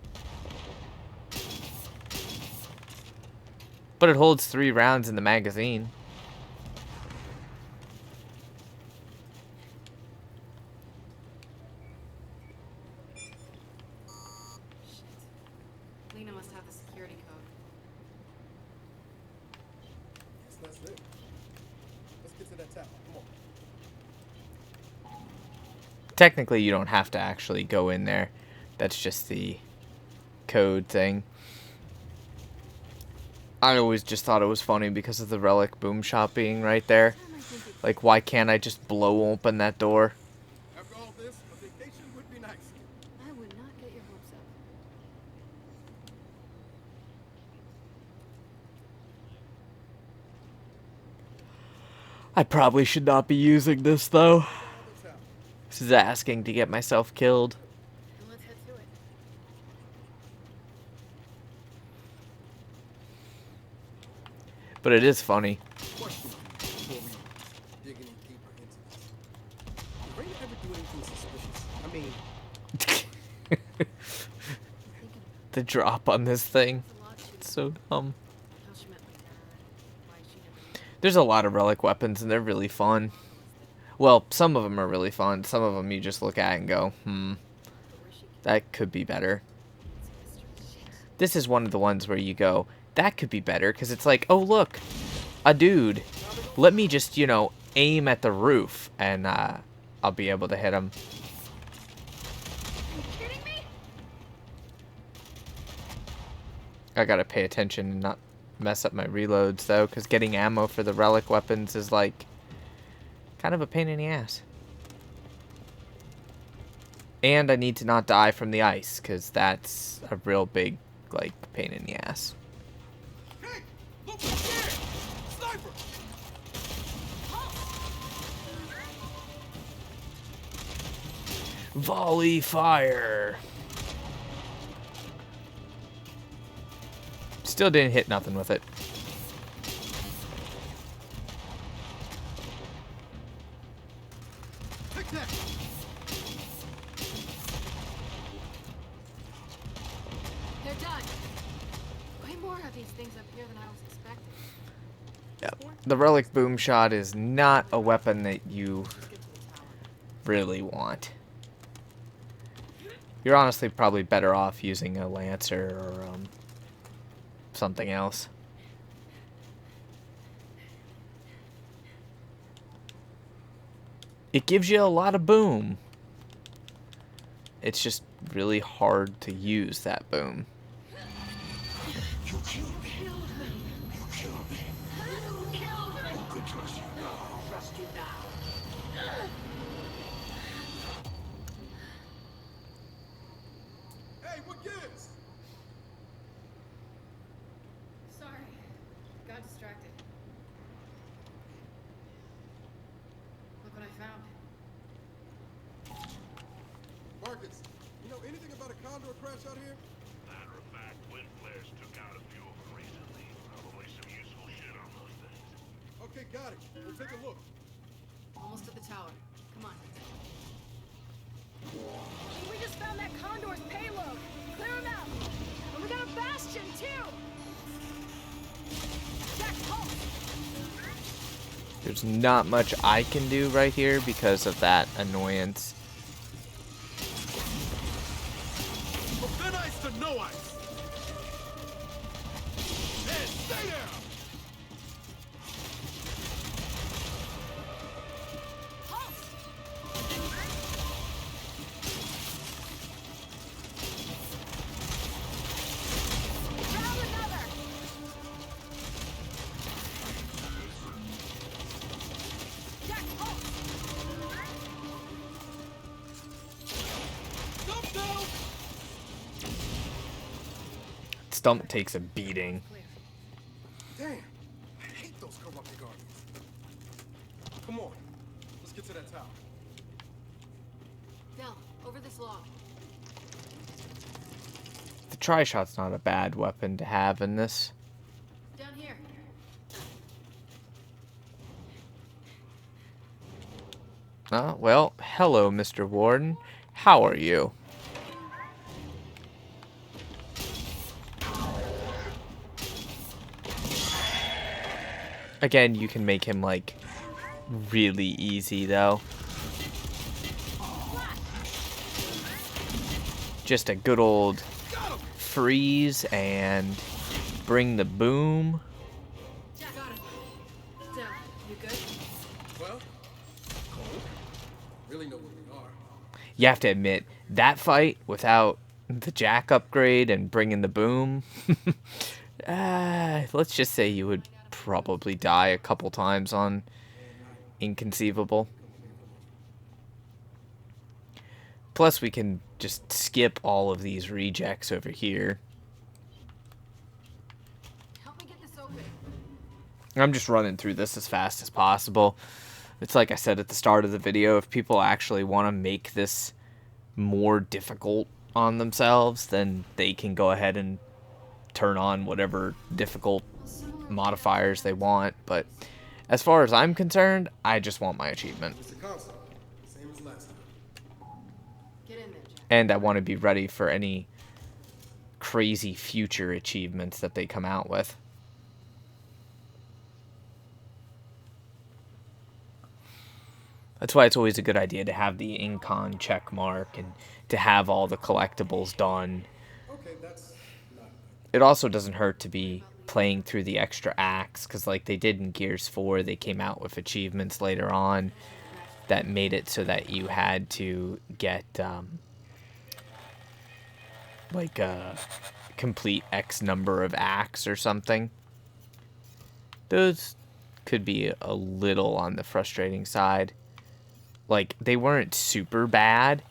But it holds 3 rounds in the magazine. Shit. Lena must have the security code. Guess that's it. Let's get to that tower. Come on. Technically, you don't have to actually go in there. That's just the code thing. I always just thought it was funny because of the Relic Boom Shot being right there. Like, why can't I just blow open that door? After all this, a vacation would be nice. I would not get your hopes up. I probably should not be using this, though. Other tower. This is asking to get myself killed. And let's head to it. But it is funny. Question before we dig any deeper into this. Did Raina ever do anything suspicious? I mean, The drop on this thing. It's a lot she It's so dumb. how she met my dad. Why she never knew. There's a lot of Relic weapons, and they're really fun. Well, some of them are really fun. Some of them you just look at and go, But where's she that could be better. It's a mystery. This is one of the ones where you go, that could be better, because it's like, oh, look, a dude. Let me just, you know, aim at the roof, and I'll be able to hit him. Are you kidding me? I gotta pay attention and not mess up my reloads, though, because getting ammo for the Relic weapons is, like, kind of a pain in the ass. And I need to not die from the ice, because that's a real big, like, pain in the ass. hey, look who's there! Sniper! Volley fire! Still didn't hit nothing with it. Take that! They're done. Way more of these things up here than I was expecting. Yep. The Relic Boom Shot is not a weapon that you Let's get to the tower. really want. You're honestly probably better off using a Lancer or something else. It gives you a lot of boom. It's just really hard to use that boom. Could trust you now. Trust you found. Marcus, you know anything about a condor crash out here? Matter of fact, wind flares took out a few of them recently. Probably some useful shit on those things. Okay, got it. We'll take a look. Almost at the tower. Come on. We just found that Condor's payload. Clear him out. And we got a Bastion, too. Jack, halt. There's not much I can do right here because of that annoyance. From thin ice to no ice. And stay there. Grab another. Jack, halt. Jump down. Stump takes a beating. Damn, I hate those corrupted guardians. Come on, let's get to that tower. Del, over this log. The tri-shot's not a bad weapon to have in this. Down here. Well, hello, Mr. Warden. How are you? Again, you can make him, like, really easy, though. Just a good old freeze and bring the boom. Jack, got it. Del, you good? Well, cold. Really know where we are. You have to admit, that fight without the jack upgrade and bringing the boom, let's just say you would probably die a couple times on Inconceivable. Plus, we can just skip all of these rejects over here. Help me get this open. I'm just running through this as fast as possible. It's like I said at the start of the video, if people actually want to make this more difficult on themselves, then they can go ahead and turn on whatever difficult modifiers they want. But as far as I'm concerned, I just want my achievement. It's a console, same as last time. Get in there, Jack. And I want to be ready for any crazy future achievements that they come out with. That's why it's always a good idea to have the Incon check mark and to have all the collectibles done. Okay, that's not It also doesn't hurt to be playing through the extra acts, because like they did in Gears 4, they came out with achievements later on that made it so that you had to get like a complete X number of acts or something. Those could be a little on the frustrating side. Like, they weren't super bad,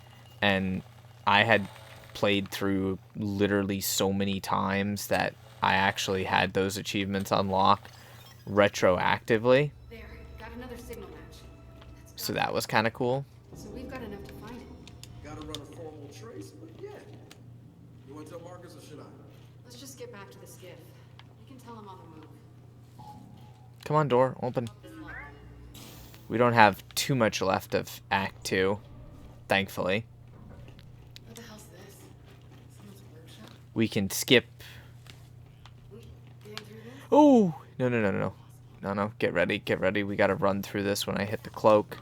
and I had played through literally so many times that I actually had those achievements unlock retroactively. There, got another signal match. That's So got that was kind of cool. it. So we've got enough to find it. Gotta run a formal trace, but yeah. You want to tell Marcus or should I? Let's just get back to the skiff. We can tell him on the move. Come on, door, open. We don't have too much left of Act 2, thankfully. What the hell's this? Someone's workshop? We can skip. Getting through this? Oh, no, get ready. We gotta run through this when I hit the cloak.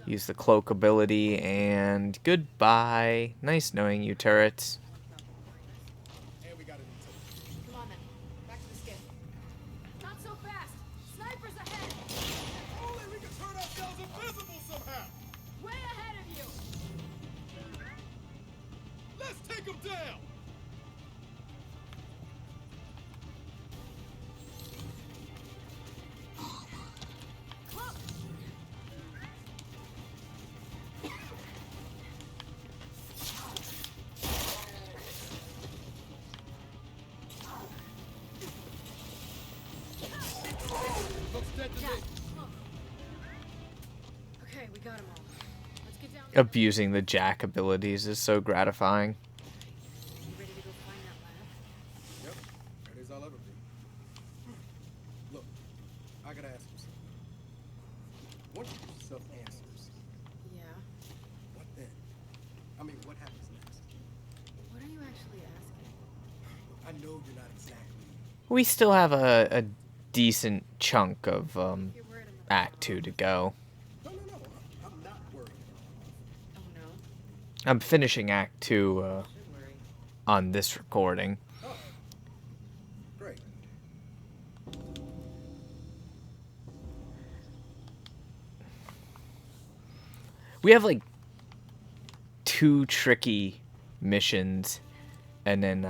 Use the cloak ability, and goodbye. Nice knowing you, turrets. And we got it in Come on then. Back to the skiff. Not so fast. Snipers ahead. Only we can turn ourselves invisible somehow. Way ahead of you. Let's take them down. Look. Looks dead to me. Okay, we got them all. Let's get down. Abusing the Jack abilities is so gratifying. You ready to go find that lab? Yep, ready as I'll ever be. Look, I gotta ask you something. Once you give yourself answers, Yeah. what then? I mean, what happens next? What are you actually asking? I know you're not exactly. We still have a decent chunk of You're worried I'm gonna Act 2 to go. No, I'm not worried. Oh no. I'm finishing Act 2 Should worry. on this recording. Oh, great. We have like 2 tricky missions, and then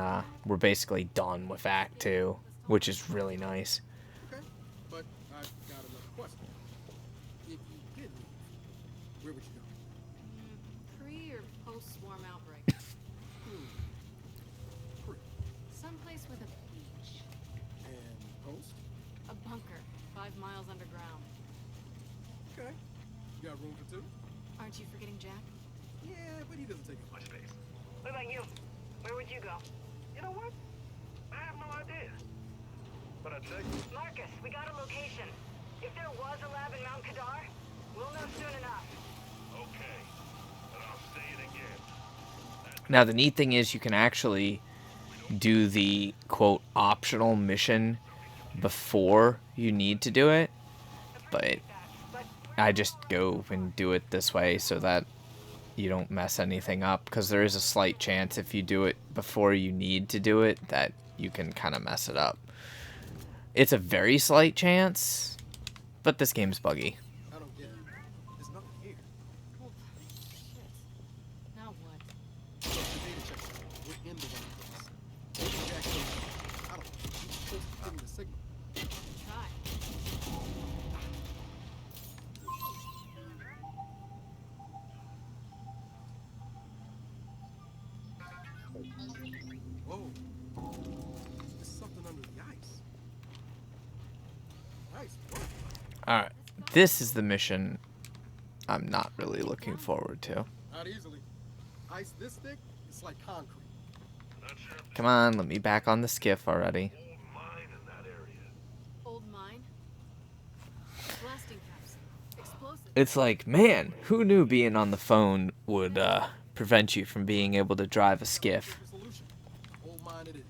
we're basically done with Act 2, which is really nice. Okay, but I've got another question. If you did leave, where would you go? Pre or post-swarm outbreak? Pre. Someplace with a beach. And post? A bunker, 5 miles underground. Okay. You got room for 2? Aren't you forgetting Jack? Yeah, but he doesn't take up much space. What about you? Where would you go? You know what? I have no idea. But I tell you, Marcus, we got a location. If there was a lab in Mount Kadar, we'll know soon enough. Okay. And I'll say it again. Now, the neat thing is you can actually do the, quote, optional mission before you need to do it, but I just go and do it this way so that you don't mess anything up, because there is a slight chance if you do it before you need to do it that you can kind of mess it up. It's a very slight chance, but this game's buggy. I don't get it. There's nothing here. Oh, shit. Now what? The data checker. We're in the wrong place. Maybe Jack knows. I don't know. He's supposed to give me the signal. Try. Whoa. There's something under the ice. Nice work. Alright, this is the mission I'm not really looking forward to. Not easily. Ice this thick, it's like concrete. Not sure if Come on, let me back on the skiff already. there's old mine in that area. Old mine. Blasting caps. Explosive. It's like, man, who knew being on the phone would prevent you from being able to drive a skiff? Simple solution. Old mine it is.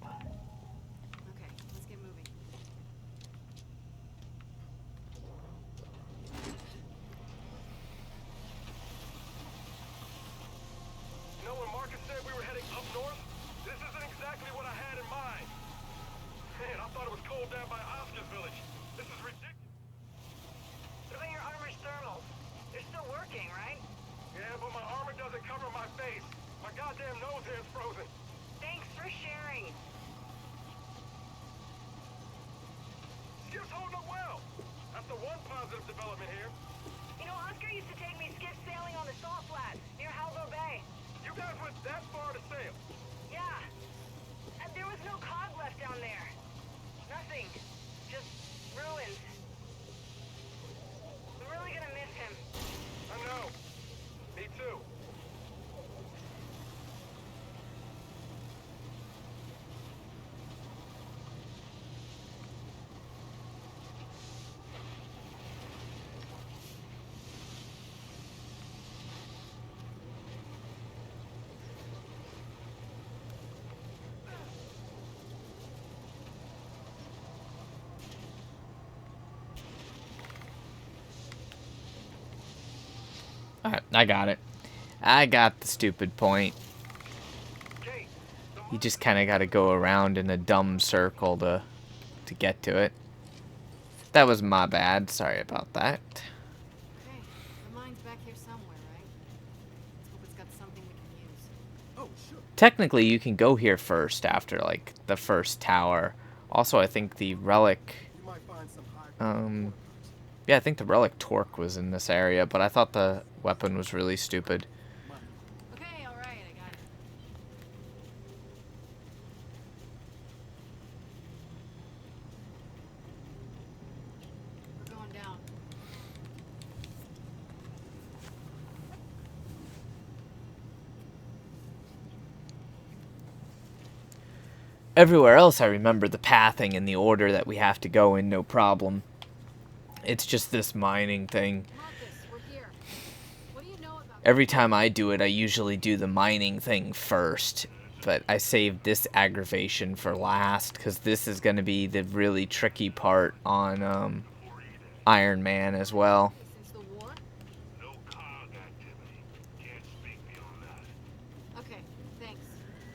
Okay, let's get moving. you know when Marcus said we were heading up north? This isn't exactly what I had in mind. Man, I thought it was cold down by Oscar's village. This is ridiculous. What about your armor's thermals? They're still working, right? Yeah, but my armor doesn't cover my face. My goddamn nose hair's frozen. Thanks for sharing. Skip's holding up well. That's the one positive development here. You know, Oscar used to take me skiff sailing on the Salt Flats near Halvo Bay. You guys went that far to sail. Yeah. And there was no cod left down there. Nothing. Just ruins. I'm really gonna miss him. I know. Me too. Alright, I got it. I got the stupid point. Kate, the You just kind of got to go around in a dumb circle to get to it. That was my bad. Sorry about that. Okay, the mine's back here somewhere, right? Let's hope it's got something we can use. Oh, sure. Technically, you can go here first after, like, the first tower. Also, I think the relic... You might find some high. Yeah, I think the relic torque was in this area, but I thought the weapon was really stupid. Okay, alright, I got it. We're going down. Everywhere else I remember the pathing and the order that we have to go in, no problem. It's just this mining thing. Marcus, we're here. What do you know about Every time I do it, I usually do the mining thing first. But I saved this aggravation for last, because this is going to be the really tricky part on Iron Man as well. since the war? No cog activity. Can't speak beyond that. Okay, thanks.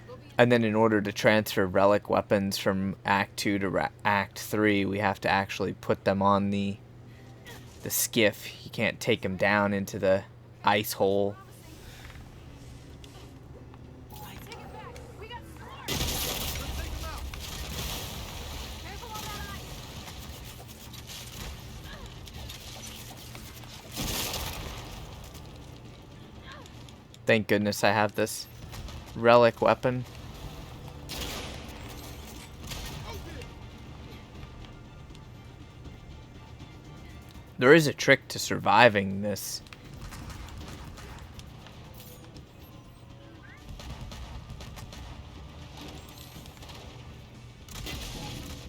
We'll be in And then in order to transfer relic weapons from Act 2 to Act 3, we have to actually put them on the skiff. You can't take them down into the ice hole. Take it back. We got Storm. Careful on that ice. Thank goodness I have this relic weapon. There is a trick to surviving this.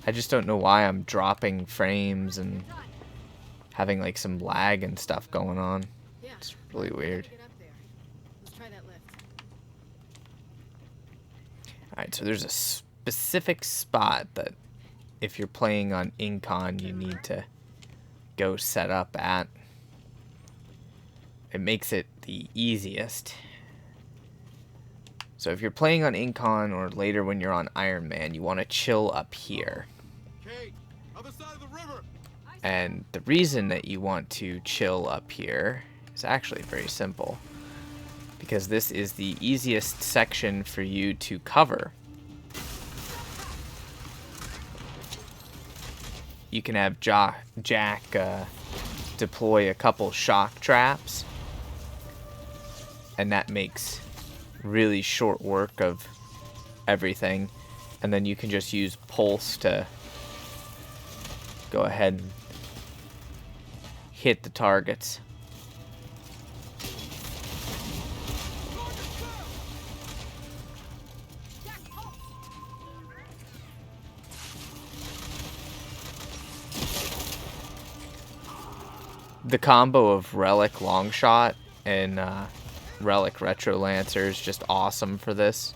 I just don't know why I'm dropping frames and having like some lag and stuff going on. Yeah. It's really weird. Get up there. Let's try that lift. Alright, so there's a specific spot that if you're playing on Incon you need to go set up at. It makes it the easiest. So if you're playing on Incon or later when you're on Iron Man, you want to chill up here. Kate, other side of the river. And the reason that you want to chill up here is actually very simple. Because this is the easiest section for you to cover. You can have Jack deploy a couple shock traps. And that makes really short work of everything. And then you can just use Pulse to go ahead and hit the targets. The combo of Relic Longshot and Relic Retro Lancer is just awesome for this.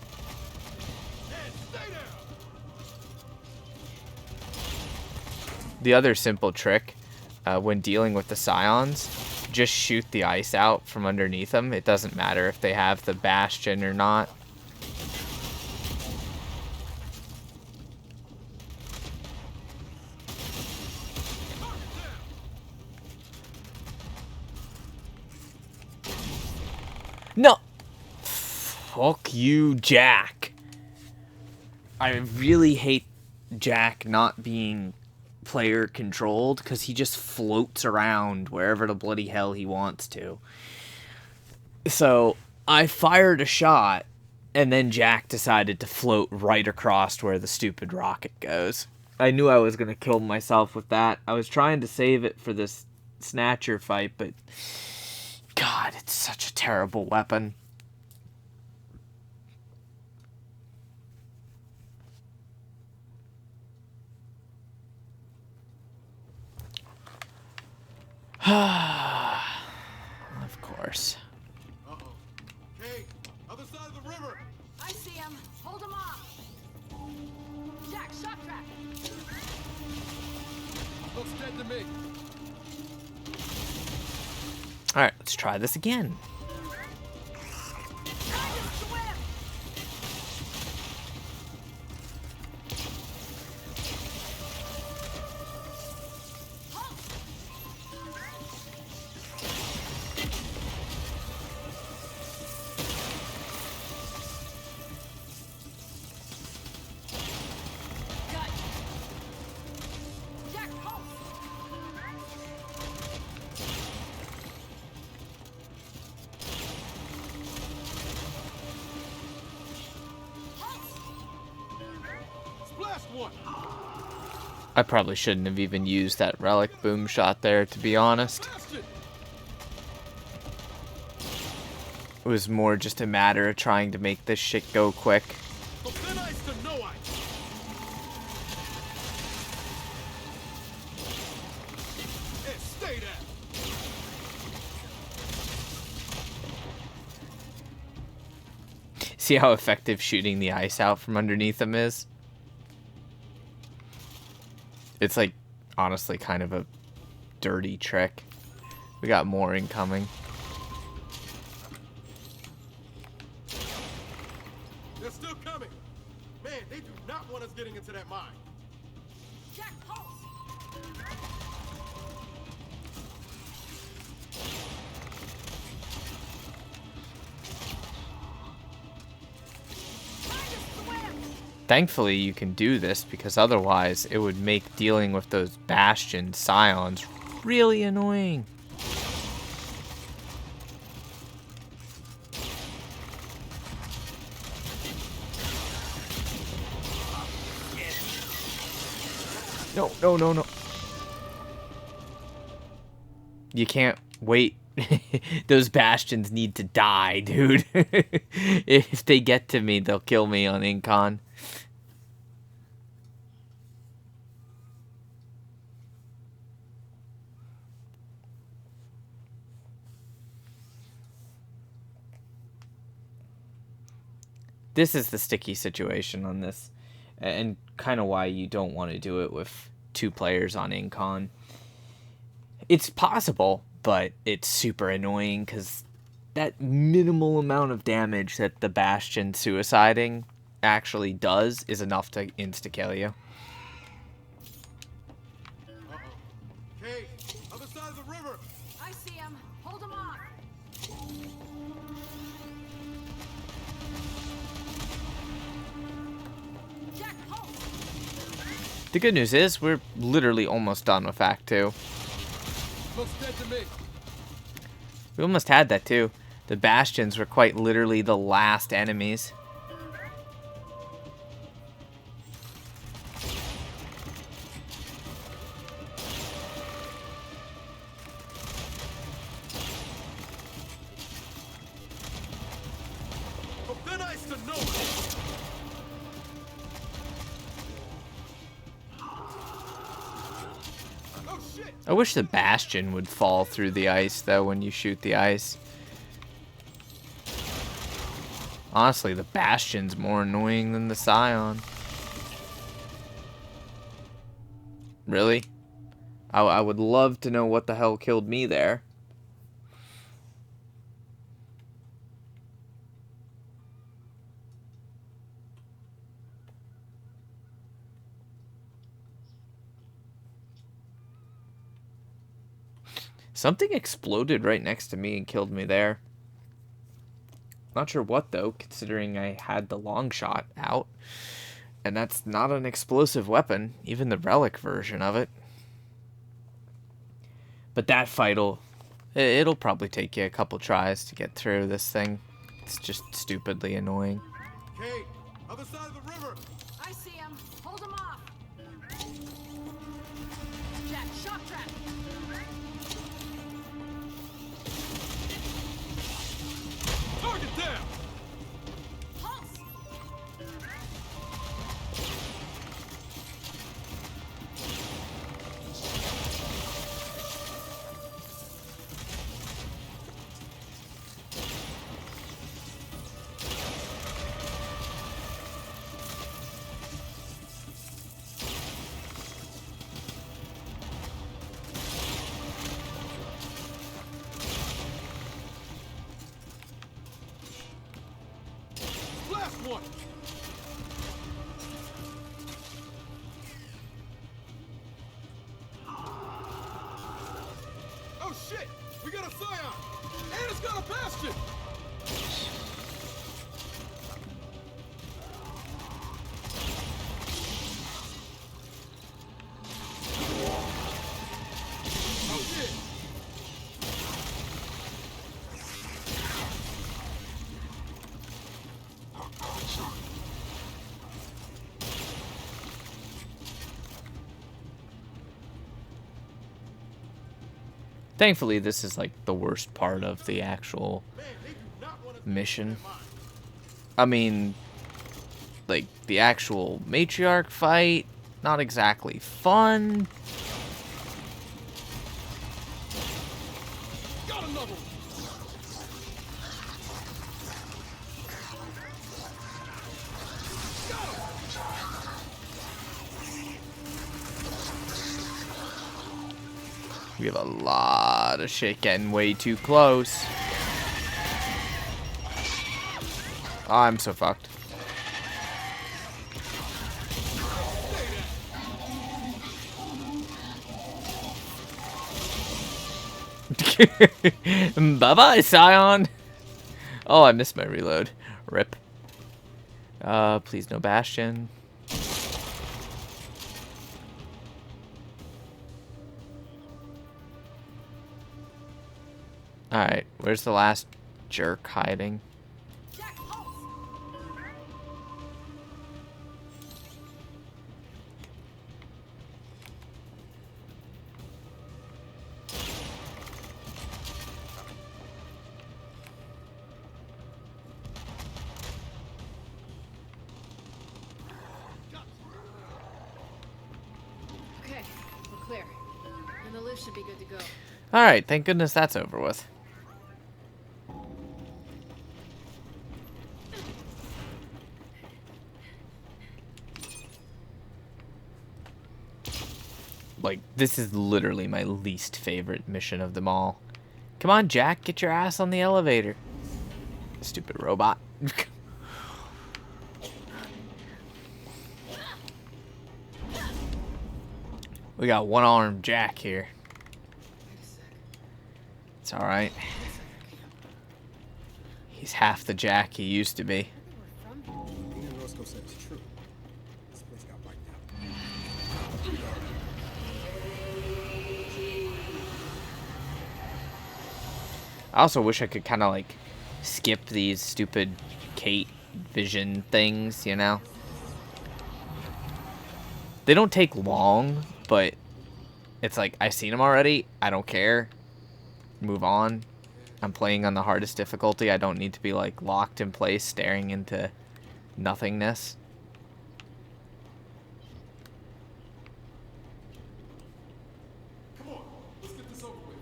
The other simple trick when dealing with the Scions, just shoot the ice out from underneath them. It doesn't matter if they have the Bastion or not. No! Fuck you, Jack. I really hate Jack not being player controlled because he just floats around wherever the bloody hell he wants to. So I fired a shot and then Jack decided to float right across where the stupid rocket goes. I knew I was going to kill myself with that. I was trying to save it for this Snatcher fight, but God, it's such a terrible weapon. Of course. Uh-oh. Kate, other side of the river. I see him. Hold him off. Jack, shock trap. Looks dead to me. Alright, let's try this again. I probably shouldn't have even used that relic boom shot there, to be honest. It was more just a matter of trying to make this shit go quick. From thin ice to no ice. See how effective shooting the ice out from underneath them is? It's like, honestly, kind of a dirty trick. We got more incoming. They're still coming. Man, they do not want us getting into that mine. Jack, pulse! Thankfully, you can do this, because otherwise it would make dealing with those Bastion Scions really annoying. No, no, no, no. You can't wait. Those Bastions need to die, dude. If they get to me, they'll kill me on Incon. This is the sticky situation on this, and kind of why you don't want to do it with 2 players on Incon. It's possible, but it's super annoying because that minimal amount of damage that the Bastion suiciding actually does is enough to insta-kill you. Uh-oh. Hey, other side of the river. I see him. Hold him off. Jack, pulse! The good news is we're literally almost done with Act 2. Looks dead to me. We almost had that too. The Bastions were quite literally the last enemies. From thin ice to nowhere. Oh shit! I wish the Bastion would fall through the ice, though, when you shoot the ice. Honestly, the Bastion's more annoying than the Scion. Really? I would love to know what the hell killed me there. Something exploded right next to me and killed me there. Not sure what, though, considering I had the long shot out. And that's not an explosive weapon, even the relic version of it. But that fight'll... it'll probably take you a couple tries to get through this thing. It's just stupidly annoying. Hey, other side of the river. I see him. Hold him off. Jack, shock trap. Target down. Pulse. Last one. Oh shit! We got a Scion! And it's got a Bastion! Oh shit! Thankfully, this is like the worst part of the actual Man, they do not want us mission. to mine. I mean, like, the actual matriarch fight, not exactly fun. Got another one. We have a lot of shit getting way too close. Oh, I'm so fucked. Bye-bye, Scion. Oh, I missed my reload. Rip. Please no Bastion. Alright, where's the last jerk hiding? Okay, we're clear. And the lift should be good to go. Alright, thank goodness that's over with. Like, this is literally my least favorite mission of them all. Come on, Jack, get your ass on the elevator. Stupid robot. We got one-armed Jack here. It's alright. He's half the Jack he used to be. Everything Roscoe said is true. This place got wiped out. I also wish I could kind of like skip these stupid Kate vision things, you know? They don't take long, but it's like, I've seen them already. I don't care. Move on. I'm playing on the hardest difficulty. I don't need to be like locked in place staring into nothingness. Come on, let's get this over with.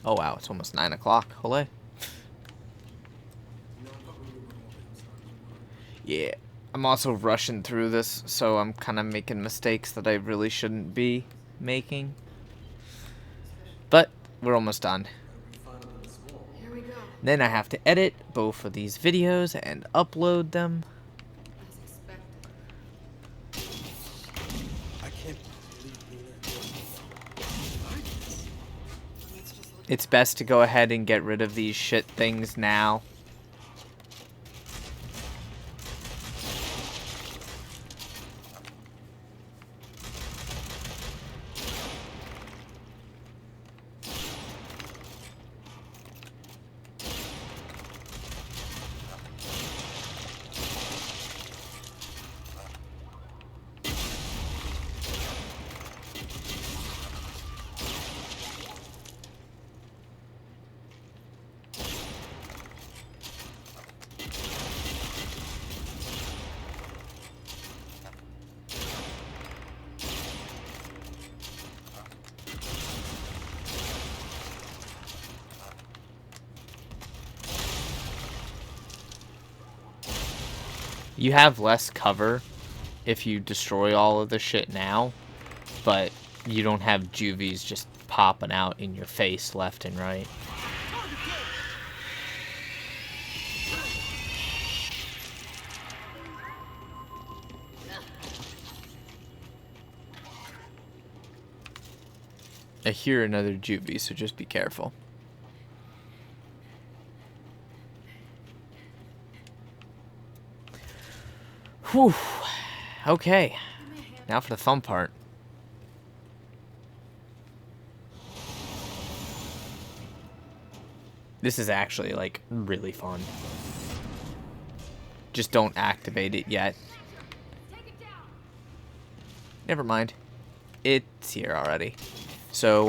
Oh wow, it's almost 9 o'clock. Olé. Yeah. I'm also rushing through this, so I'm kind of making mistakes that I really shouldn't be making. But we're almost done. Here we go. Then I have to edit both of these videos and upload them. As expected. I can't believe Let's just look. It's best to go ahead and get rid of these shit things now. You have less cover if you destroy all of the shit now, but you don't have juvies just popping out in your face left and right. I hear another juvie, so just be careful. Whew. Okay. Now for the fun part. This is actually, like, really fun. Just don't activate it yet. Never mind. It's here already. So,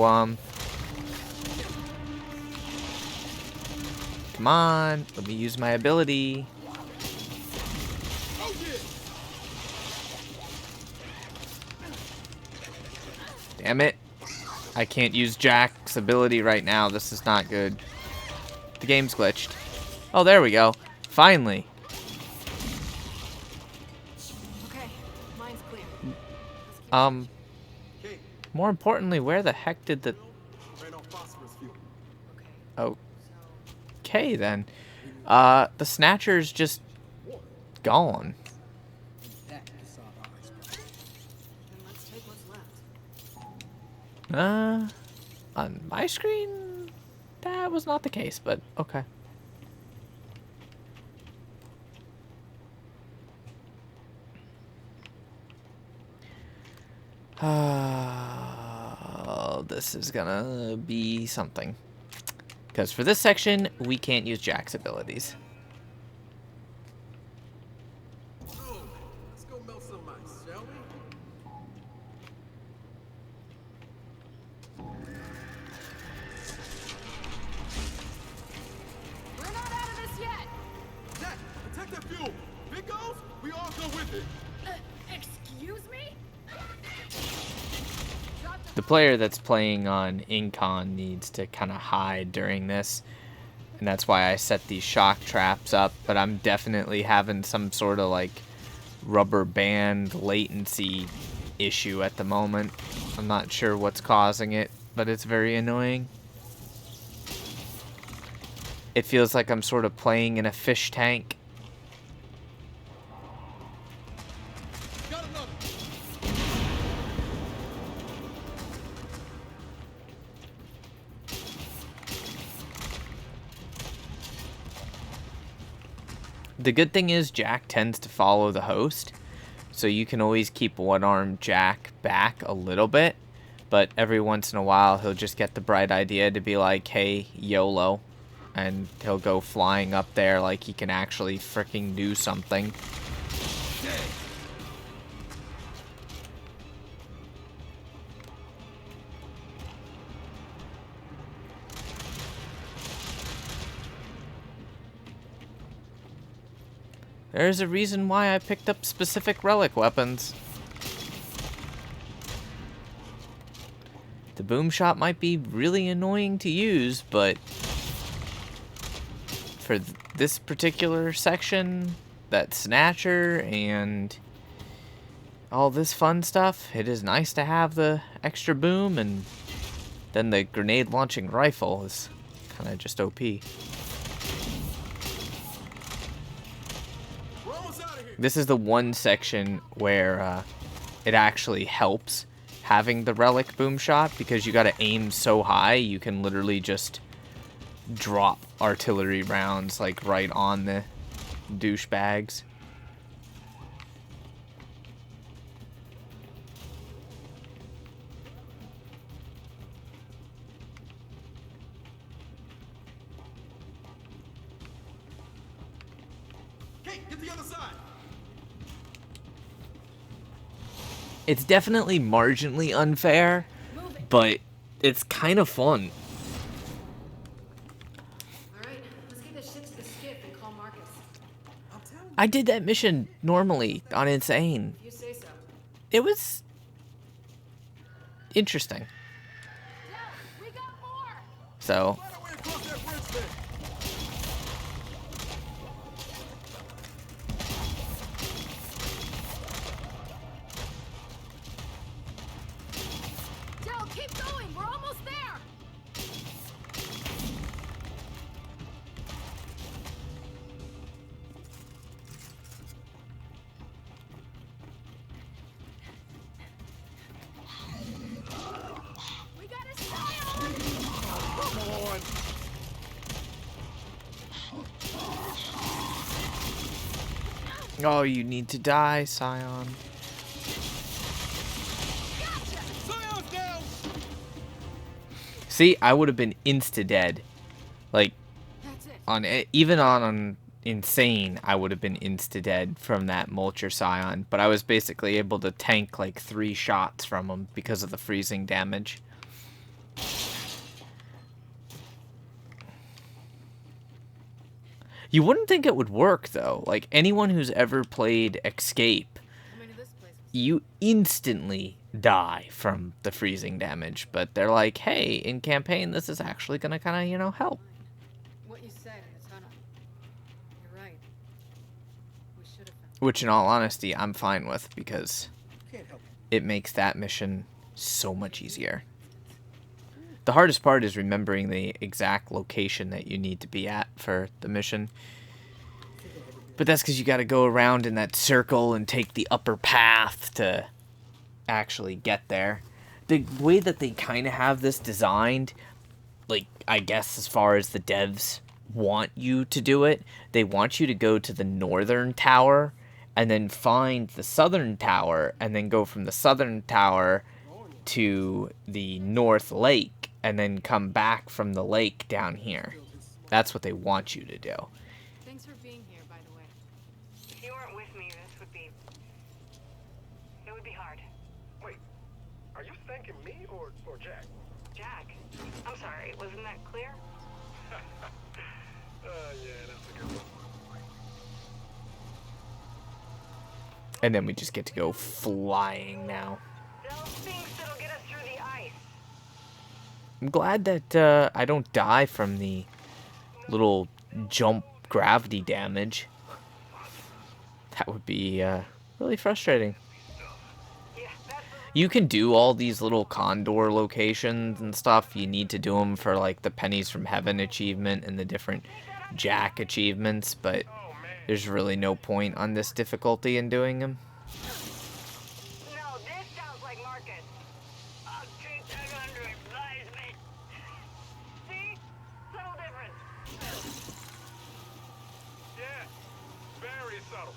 come on. Let me use my ability. Damn it. I can't use Jack's ability right now. This is not good. The game's glitched. Oh, there we go. Finally. Kate, More importantly, where the heck did the... ran off phosphorus fuel. Okay. Okay, then. The Snatcher's just gone. That can solve our ice problem. Then let's take what's left. On my screen, that was not the case, but okay. This is gonna be something. Because for this section, we can't use Jack's abilities. So, let's go melt some ice, shall we? We're not out of this yet! Jack, protect that fuel. If it goes, we all go with it. Excuse me? The player that's playing on Incon needs to kind of hide during this. And that's why I set these shock traps up. But I'm definitely having some sort of like rubber band latency issue at the moment. I'm not sure what's causing it, but it's very annoying. It feels like I'm sort of playing in a fish tank. Got another. The good thing is Jack tends to follow the host, so you can always keep one-armed Jack back a little bit, but every once in a while he'll just get the bright idea to be like, hey, YOLO, and he'll go flying up there like he can actually freaking do something. There's a reason why I picked up specific relic weapons. The boom shot might be really annoying to use, but for this particular section, that Snatcher and all this fun stuff, it is nice to have the extra boom, and then the grenade launching rifle is kind of just OP. This is the one section where it actually helps having the relic boom shot, because you gotta aim so high you can literally just drop artillery rounds like right on the douchebags. Kate, get the other side. It's definitely marginally unfair, but it's kind of fun. Alright, let's get this shit to the skip and call Marcus. I'm telling you. I did that mission normally on Insane. If you say so. It was interesting. Dell, we got more! So, Find our way across that bridge there. Dell, keep going! We're almost there! We got a Scion! Come on. oh, you need to die, Scion. Scion's down. See, I would have been insta-dead. Like, That's it. even on Insane, I would have been insta-dead from that Mulcher Scion, but I was basically able to tank like 3 shots from him because of the freezing damage. You wouldn't think it would work, though. Like, anyone who's ever played Escape, I mean, this place was... you instantly die from the freezing damage, but they're like, hey, in campaign, this is actually gonna kind of, you know, help. What you said in the tunnel. You're right. We should have found... Which, in all honesty, I'm fine with, because Can't help it makes that mission so much easier. The hardest part is remembering the exact location that you need to be at for the mission. But that's because you got to go around in that circle and take the upper path to actually get there. The way that they kind of have this designed, like, I guess as far as the devs want you to do it, they want you to go to the northern tower and then find the southern tower and then go from the southern tower to the north lake and then come back from the lake down here. That's what they want you to do. Thanks for being here, by the way. If you weren't with me, this would be... It would be hard. Wait, are you thanking me or Jack? Jack, I'm sorry, wasn't that clear? Yeah, that's a good one. And then we just get to go flying now. They'll think that'll get us through the ice. I'm glad that I don't die from the little jump gravity damage. That would be really frustrating. Yeah, that's... You can do all these little condor locations and stuff. You need to do them for like the Pennies from Heaven achievement and the different Jack achievements, but there's really no point on this difficulty in doing them. No, this sounds like Marcus. I'll take that under advisement. See? Subtle difference. Yeah, very subtle.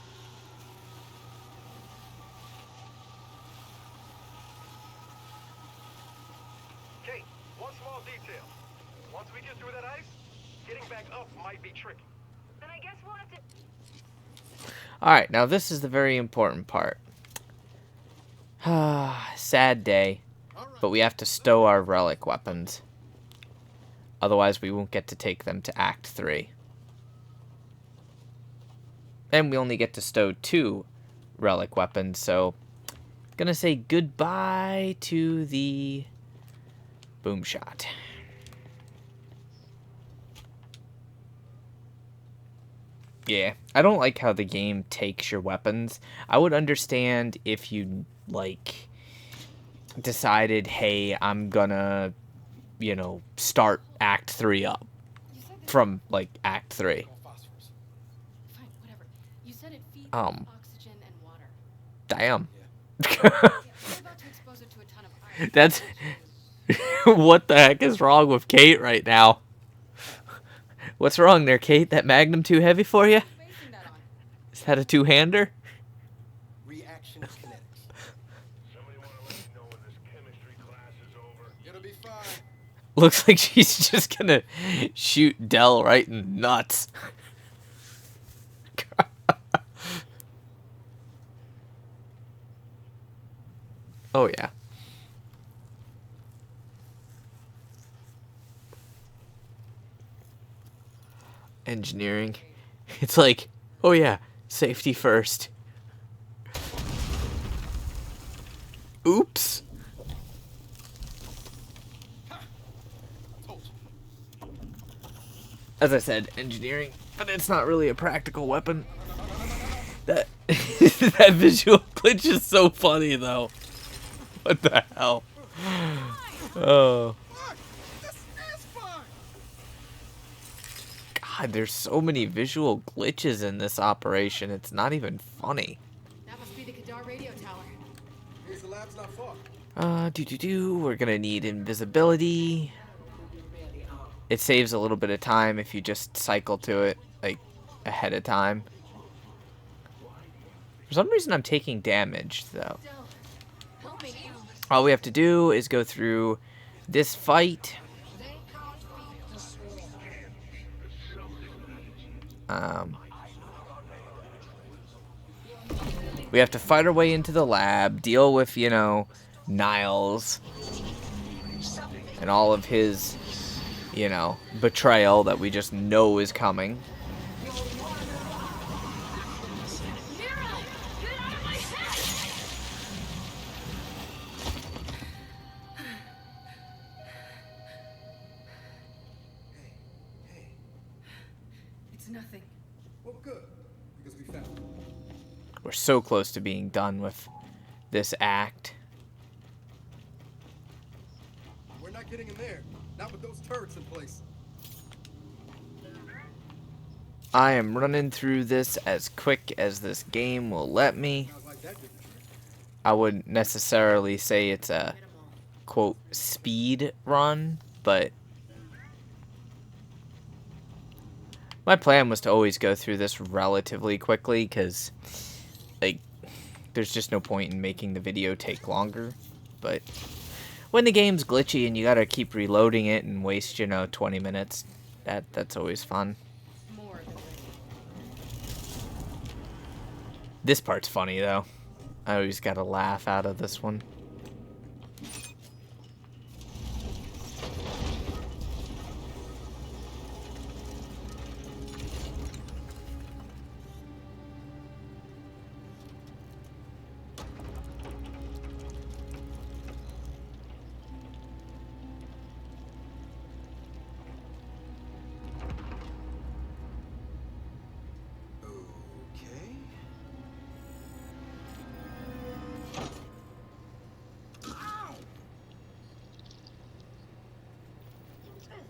Kate, one small detail. Once we get through that ice, getting back up might be tricky. Then I guess we'll have to... Alright, now this is the very important part. Sad day, but we have to stow our relic weapons. Otherwise, we won't get to take them to Act 3. And we only get to stow 2 relic weapons, so... Gonna say goodbye to the boom shot. Yeah, I don't like how the game takes your weapons. I would understand if you, like, decided, hey, I'm gonna, you know, start Act 3 up from, like, Act 3. Fine, whatever. You said it feeds oxygen and water. Damn. Yeah, we're about to expose it to a ton of ice. That's... What the heck is wrong with Kate right now? What's wrong there, Kate? That Magnum too heavy for you? Basing that on. Is that a two-hander? Reaction kinetics. Somebody want to let me know when this chemistry class is over? It'll be fine. Looks like she's just gonna shoot Dell right in the nuts. Oh, yeah. Engineering. It's like, oh yeah, safety first. Oops. As I said, engineering, but it's not really a practical weapon. That that visual glitch is so funny though. What the hell? Oh. God, there's so many visual glitches in this operation. It's not even funny. That must be the Kadar radio tower. Here's the lab's not far. We're gonna need invisibility. It saves a little bit of time if you just cycle to it, like, ahead of time. For some reason, I'm taking damage, though. Help me. All we have to do is go through this fight. We have to fight our way into the lab, deal with, you know, Niles and all of his, you know, betrayal that we just know is coming. It's nothing. Well, good. Because we found it. We're so close to being done with this act. not getting in there. Not with those turrets in place. I am running through this as quick as this game will let me. Sounds like that did the trick. I wouldn't necessarily say it's a, quote, speed run, but my plan was to always go through this relatively quickly, because, like, there's just no point in making the video take longer. But when the game's glitchy and you gotta keep reloading it and waste, 20 minutes, that's always fun. More than ready. This part's funny, though. I always gotta laugh out of this one.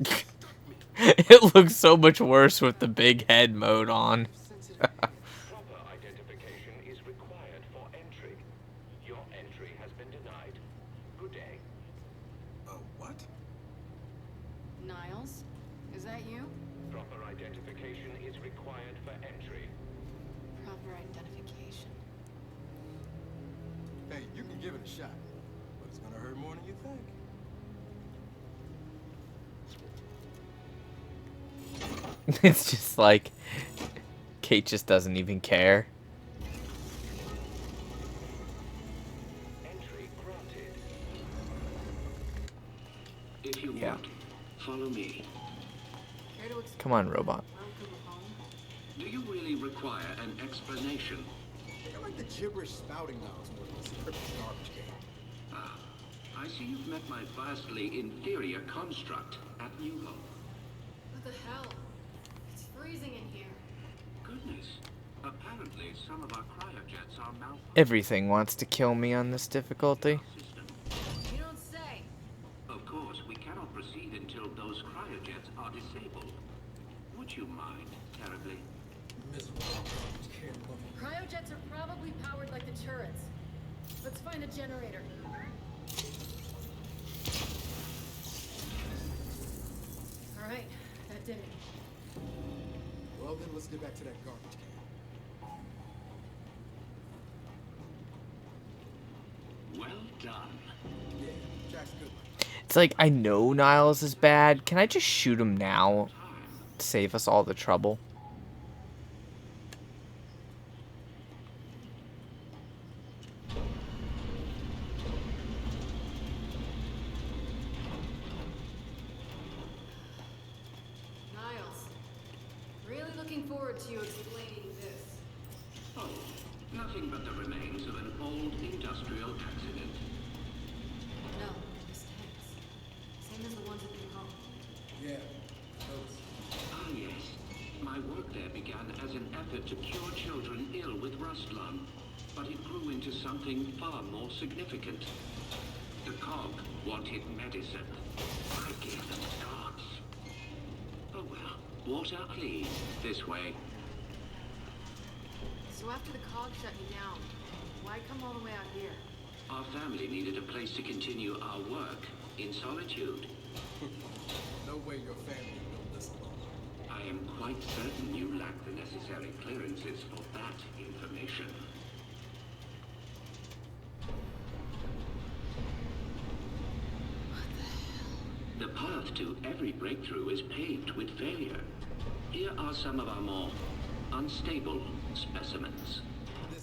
Okay. It looks so much worse with the big head mode on. Proper identification is required for entry. Your entry has been denied. Good day. What? Niles? Is that you? Proper identification is required for entry. Proper identification. Hey, you can give it a shot, but it's gonna hurt more than you think. It's just like Kate just doesn't even care. Entry granted. If you Yeah. want, follow me. Care to explain Come on, robot. welcome home? Do you really require an explanation? I like the gibberish spouting Niles more than this encrypted garbage game. Ah, I see you've met my vastly inferior construct at New Hope. What the hell? It's freezing in here. Goodness. Apparently, some of our cryojets are malfunctioning. Everything wants to kill me on this difficulty. System. You don't say. Of course, we cannot proceed until those cryojets are disabled. Would you mind terribly? Miserable garbage can loving. Cryojets are probably powered like the turrets. Let's find a generator. All right, that did it. Well then, let's get back to that garbage can. Well done. Yeah, Jack's good. It's like, I know Niles is bad. Can I just shoot him now? Save us all the trouble. Niles, really looking forward to you explaining this. Oh, nothing but the remains of an old industrial accident. No, mistakes. Same as the ones at New Home. Yeah, those. Ah, yes. My work there began as an effort to cure children ill with rust lung, but it grew into something far more significant. The cog wanted medicine. I gave them gods. Oh well, water please, this way. So after the cog shut you down, why come all the way out here? Our family needed a place to continue our work in solitude. No way your family built this alone. I am quite certain you lack the necessary clearances for that information. The path to every breakthrough is paved with failure. Here are some of our more unstable specimens.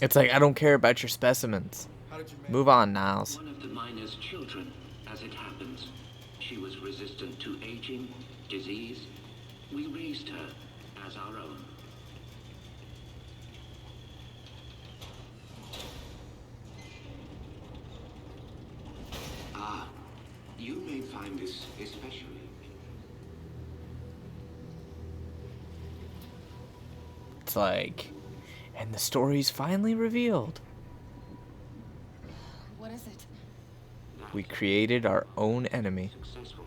It's like, I don't care about your specimens. How did you manage? Move on, Niles. One of the miner's children, as it happens. She was resistant to aging, disease. We raised her as our own. Ah, you may find this especially. It's like, and the story's finally revealed. What is it? We created our own enemy. Successful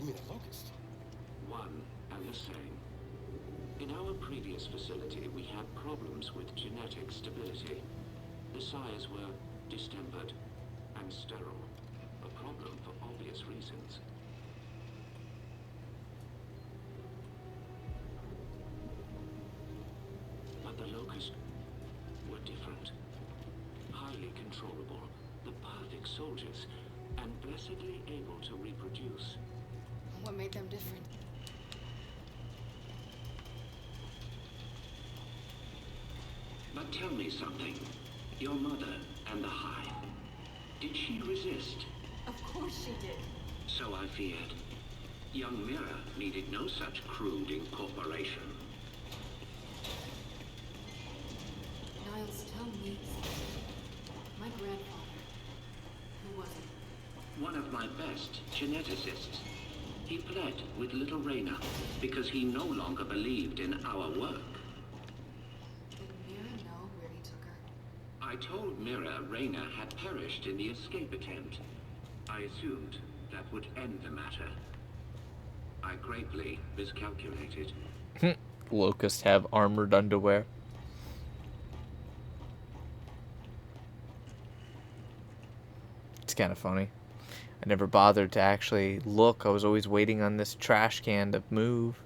mean a locust? One and the same. In our previous facility, we had problems with genetic stability. The sires were distempered and sterile. A problem for obvious reasons. But the Locust were different. Highly controllable, the perfect soldiers, and blessedly able to reproduce. What made them different? But tell me something. Your mother and the Hive. Did she resist? Of course she did. So I feared. Young Mira needed no such crude incorporation. Niles, tell me something. My grandfather, who was he? One of my best geneticists. He pled with little Raina because he no longer believed in our work. Did Mira know where he took her? I told Mira Raina had perished in the escape attempt. I assumed that would end the matter. I greatly miscalculated. Locusts have armored underwear. It's kind of funny. I never bothered to actually look. I was always waiting on this trash can to move.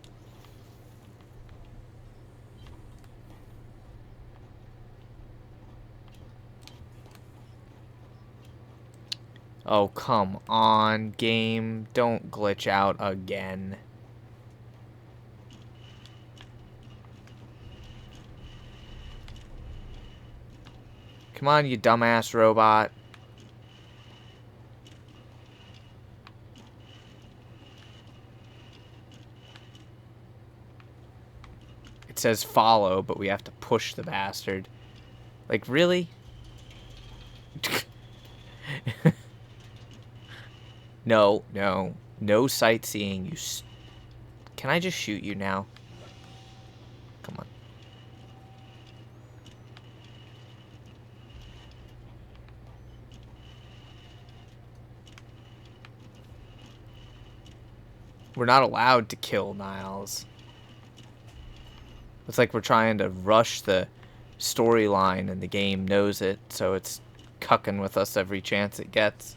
Oh, come on, game. Don't glitch out again. Come on, you dumbass robot. It says follow, but we have to push the bastard. Like, really? No, no. No sightseeing, you Can I just shoot you now? Come on. We're not allowed to kill Niles. It's like we're trying to rush the storyline and the game knows it, so it's cucking with us every chance it gets.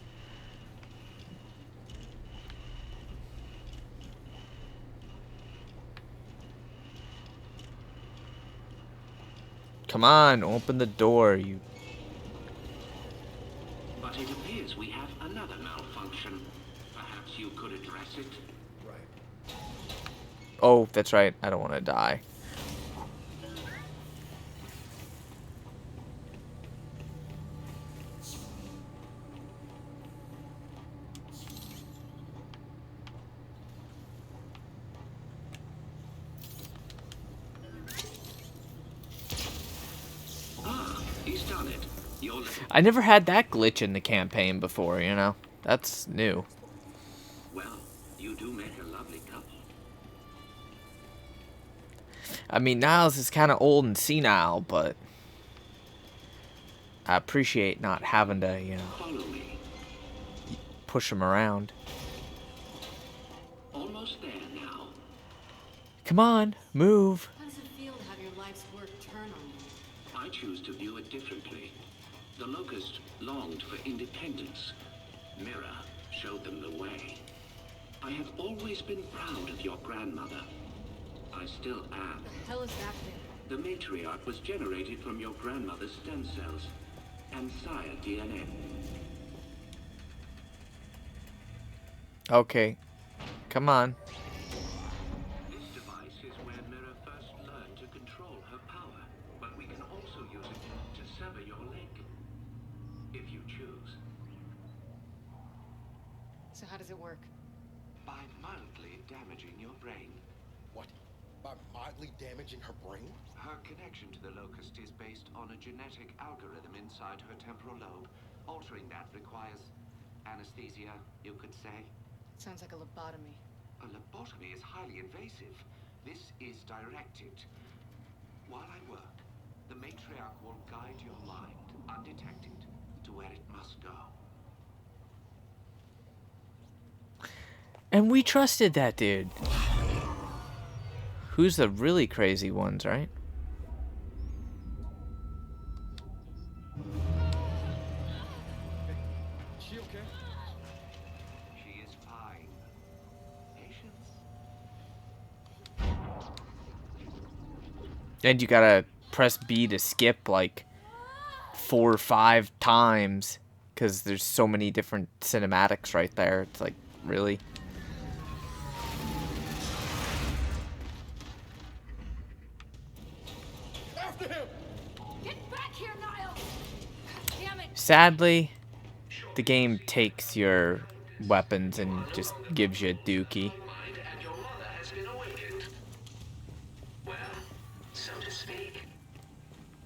Come on, open the door, you... But it appears we have another malfunction. Perhaps you could address it? Right. Oh, that's right. I don't want to die. He's done it. I never had that glitch in the campaign before, you know? That's new. Well, you do make a lovely couple. I mean, Niles is kind of old and senile, but I appreciate not having to, you know, Follow me. push him around. Almost there now. Come on, move. How does it feel to have your life's work turn on you? I choose to view it differently. The Locust longed for independence. Mira showed them the way. I have always been proud of your grandmother. I still am. What the hell is happening? The matriarch was generated from your grandmother's stem cells and sire DNA. Okay. Come on. This device is where Mira first learned to control her power, but we can also use it to sever your leg, if you choose. So how does it work? By mildly damaging your brain. What? By mildly damaging her brain? Her connection to the Locust is based on a genetic algorithm inside her temporal lobe. Altering that requires anesthesia, you could say. Sounds like a lobotomy. A lobotomy is highly invasive. This is directed. While I work, the matriarch will guide your mind, undetected, to where it must go. And we trusted that dude. Who's the really crazy ones, right? She okay? She is fine. Patience. And you gotta press B to skip like 4 or 5 times because there's so many different cinematics right there. It's like, really? After him! Get back here, Niles! Damn it! Sadly, the game takes your weapons and just gives you a dookie. Mind and your mother has been awakened. Well, so to speak.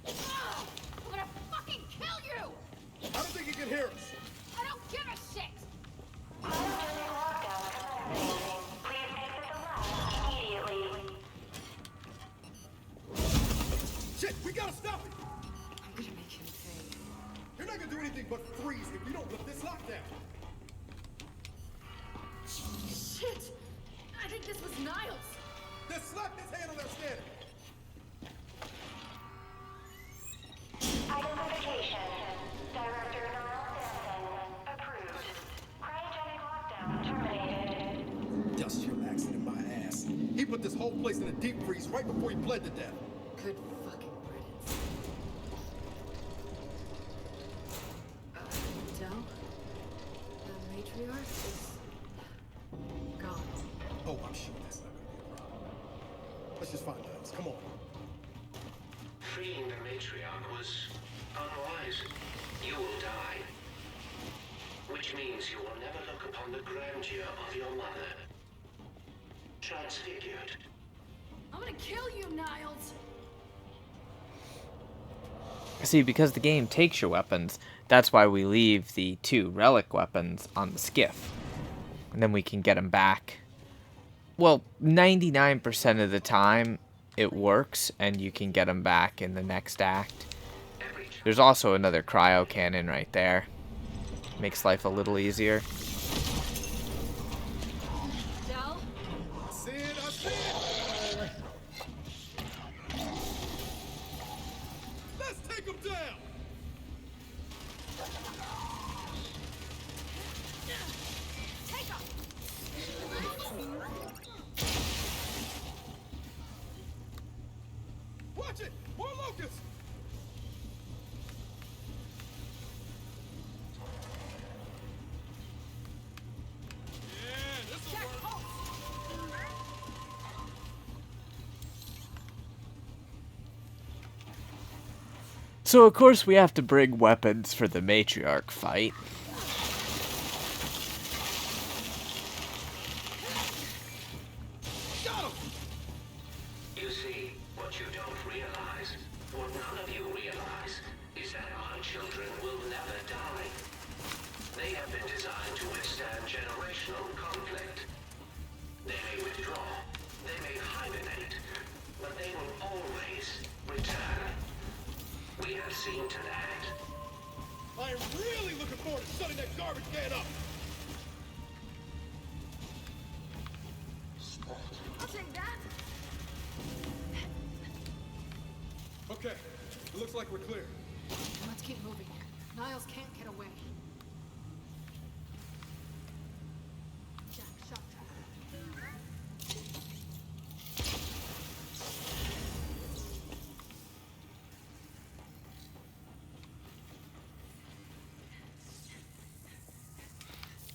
Ah! I'm gonna fucking kill you! I don't think he can hear us. I don't give a shit! Shit, we gotta stop it! I'm gonna make him pay. You're not gonna do anything but freeze if we don't lift this lockdown. Shit! I think this was Niles. Just slap this hand on their skin. Identification. Director Niles Sampson. Approved. Cryogenic lockdown terminated. Dust your accent in my ass. He put this whole place in a deep freeze right before he bled to death. Good fucking riddance. Del? The matriarch is gone. Oh, I'm sure that's not gonna be a problem. Let's just find Niles. Come on. Freeing the matriarch was unwise. You will die. Which means you will never look upon the grandeur of your mother. Transfigured. I'm gonna kill you, Niles! See, because the game takes your weapons, that's why we leave the 2 relic weapons on the skiff. And then we can get them back. Well, 99% of the time, it works, and you can get them back in the next act. There's also another cryo cannon right there. Makes life a little easier. Del? I see it, I see it! Let's take him down! Take him! Watch it! More locusts! Yeah, this'll Jack, work. halt! So, of course, we have to bring weapons for the matriarch fight. Got him! You see, what you don't realize, what none of you realize, is that our children will never die. They have been designed to withstand generational conflict. They may withdraw, they may hibernate, but they will always return. We have seen to that. I am really looking forward to shutting that garbage can up! I'll take that! Okay, it looks like we're clear. Let's keep moving. Niles can't get away. Jack, shock trap.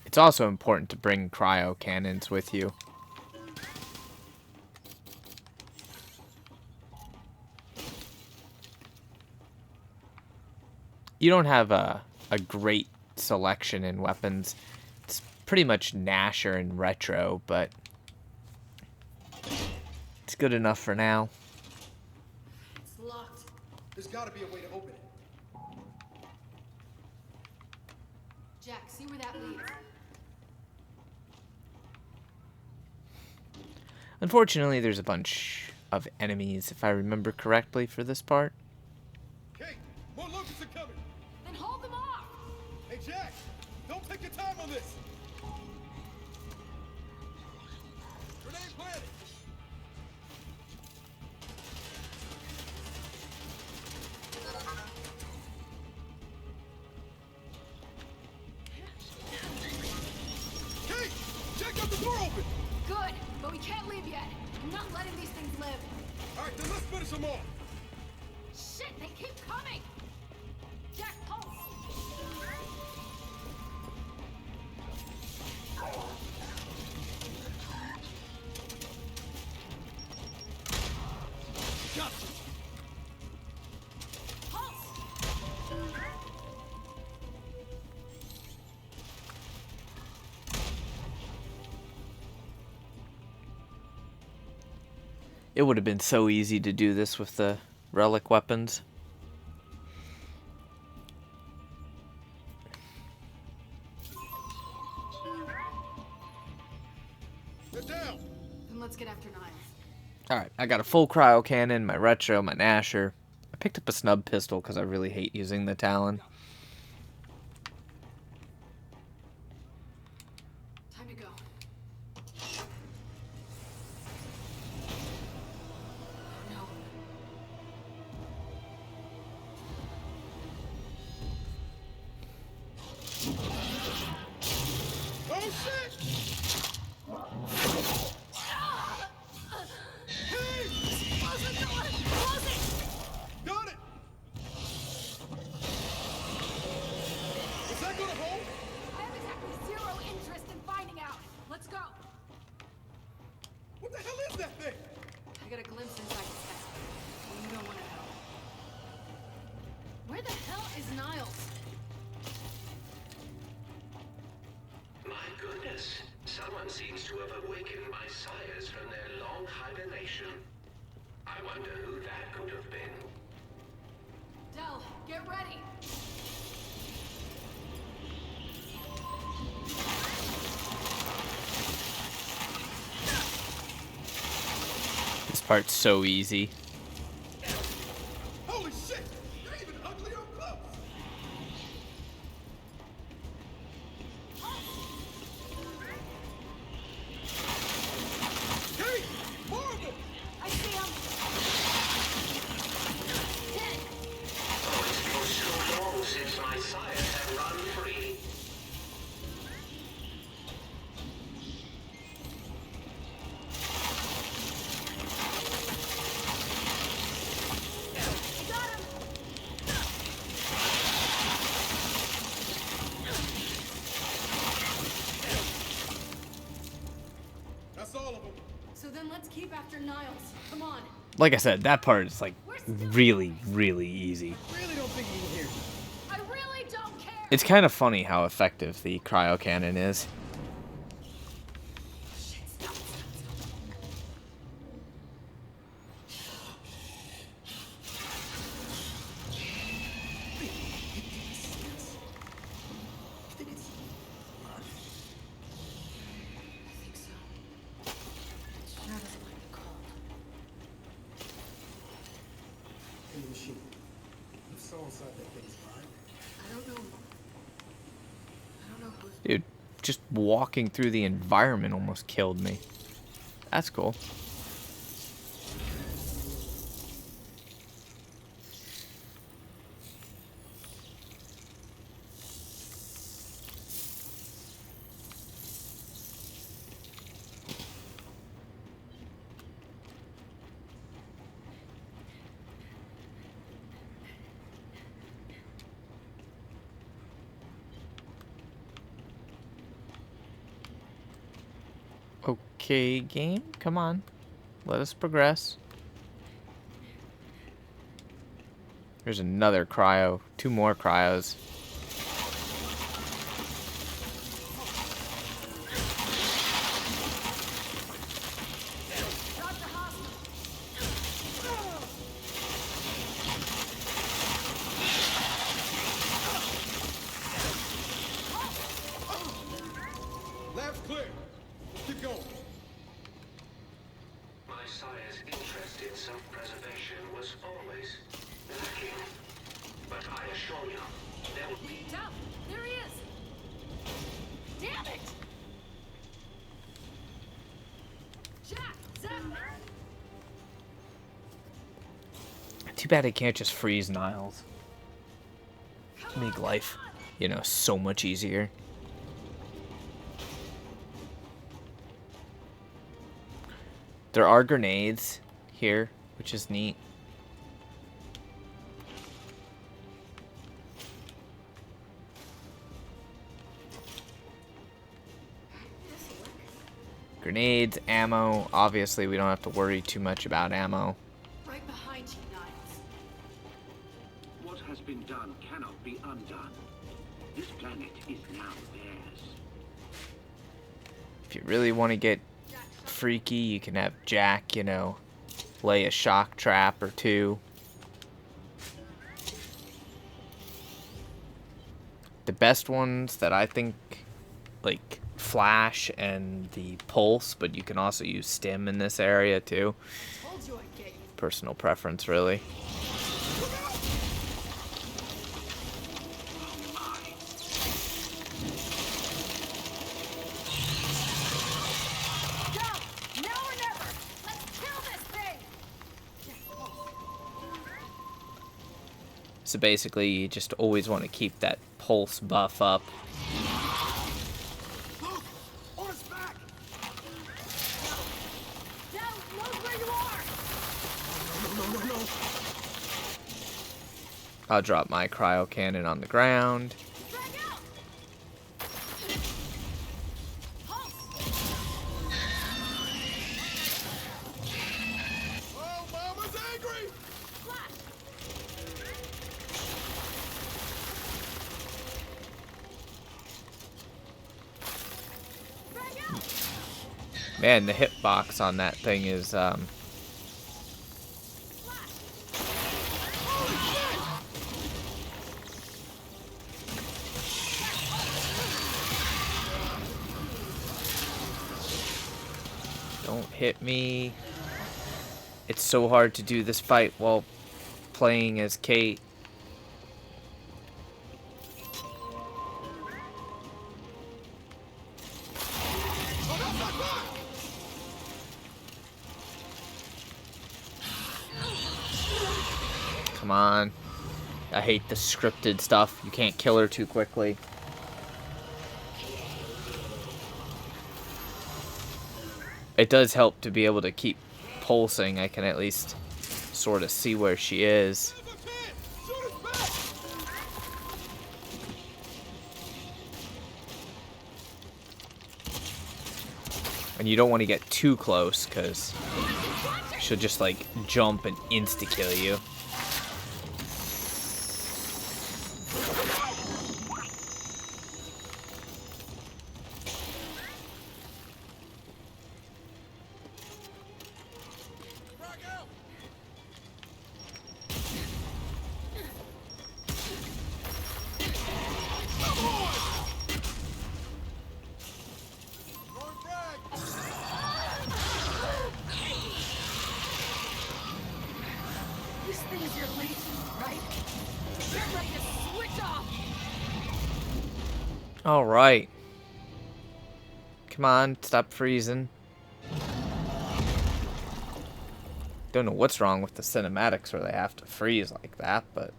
It's also important to bring cryo cannons with you. You don't have a great selection in weapons. It's pretty much Nasher and Retro, but it's good enough for now. It's locked. There's gotta be a way to open it. Jack, see where that leads. Unfortunately, there's a bunch of enemies, if I remember correctly, for this part. Kate, more locusts are coming! Then hold them off! Hey, Jack, don't take your time on this! planet. Hey, check out the door open. Good, but we can't leave yet. I'm not letting these things live. All right, then let's finish them off. Shit, they keep coming! Jack, pulse! Gotcha. Pulse! It would have been so easy to do this with the relic weapons. They're down. Then let's get after Niles. Alright, I got a full cryo cannon, my retro, my Nasher. I picked up a snub pistol because I really hate using the Talon. Time to go. Oh no. Oh shit! Hey! Close the door! Close it! Got it! Is that gonna hold? I have exactly zero interest in finding out. Let's go. What the hell is that thing? I got a glimpse inside the test. You don't want to know. Where the hell is Niles? My goodness. Someone seems to have awakened my sires from their long hibernation. I wonder who that could have been. Del, get ready. This part's so easy. Holy shit! They're even ugly up close! Hey! More of them! I see him. Dead. Oh, it's been so long since my sires have run free. Got him. That's all of them. So then let's keep after Niles. Come on. Like I said, that part is like really, really easy. I really don't think you can hear me. I really don't care. It's kind of funny how effective the cryo cannon is. Shit, stop. I think so. Sure doesn't like the cold. In the machine. You saw inside that thing's mind. I don't know. I don't know who's. Dude, just walking through the environment almost killed me. That's cool. Okay, game, come on. Let us progress. There's another cryo. 2 more cryos. Dr. Hospital. Lab's clear. Let's keep going. My sire's interest in self-preservation was always lacking. But I assure you, there will be... Del, there he is. Damn it! Jack, Too bad I can't just freeze Niles. Make life, you know, so much easier. There are grenades here, which is neat. Grenades, ammo. Obviously, we don't have to worry too much about ammo. Right behind you, Niles. What has been done cannot be undone. This planet is now theirs. If you really want to get freaky, you can have Jack, you know, lay a shock trap or two. The best ones that I think, like Flash and the Pulse, but you can also use Stim in this area too. Told you I'd get you. Personal preference, really. Go! Now or never! Let's kill this thing! So basically, you just always want to keep that Pulse buff up. Look! On his back! Now, look where you are! No. I'll drop my cryo cannon on the ground. Drag out! Oh, Mama's angry! Man, the hitbox on that thing is, don't hit me. It's so hard to do this fight while playing as Kate. Come on. I hate the scripted stuff. You can't kill her too quickly. It does help to be able to keep pulsing. I can at least sort of see where she is. And you don't want to get too close, because she'll just, like, jump and insta-kill you. This thing's your lead, right? You're ready to switch off! Alright. Come on, stop freezing. Don't know what's wrong with the cinematics where they have to freeze like that, but...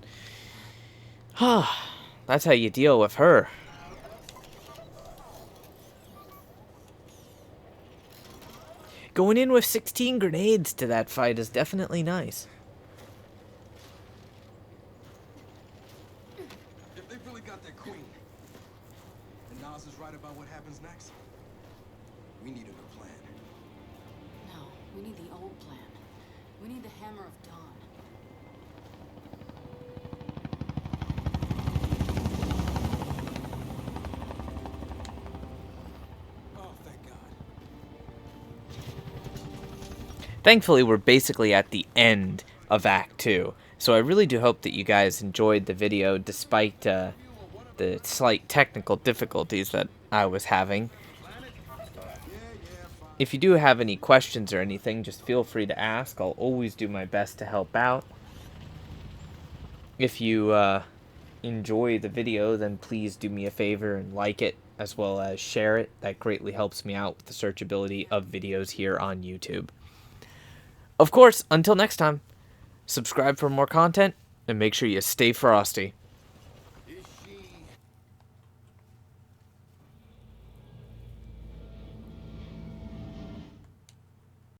that's how you deal with her. Going in with 16 grenades to that fight is definitely nice. If they really got their queen, and Nas is right about what happens next, we need a new plan. No, we need the old plan. We need the Hammer of Dawn. Oh, thank God. Thankfully, we're basically at the end of Act 2. So I really do hope that you guys enjoyed the video despite the slight technical difficulties that I was having. If you do have any questions or anything, just feel free to ask. I'll always do my best to help out. If you enjoy the video, then please do me a favor and like it, as well as share it. That greatly helps me out with the searchability of videos here on YouTube. Of course, until next time, Subscribe for more content, and make sure you stay frosty. Is she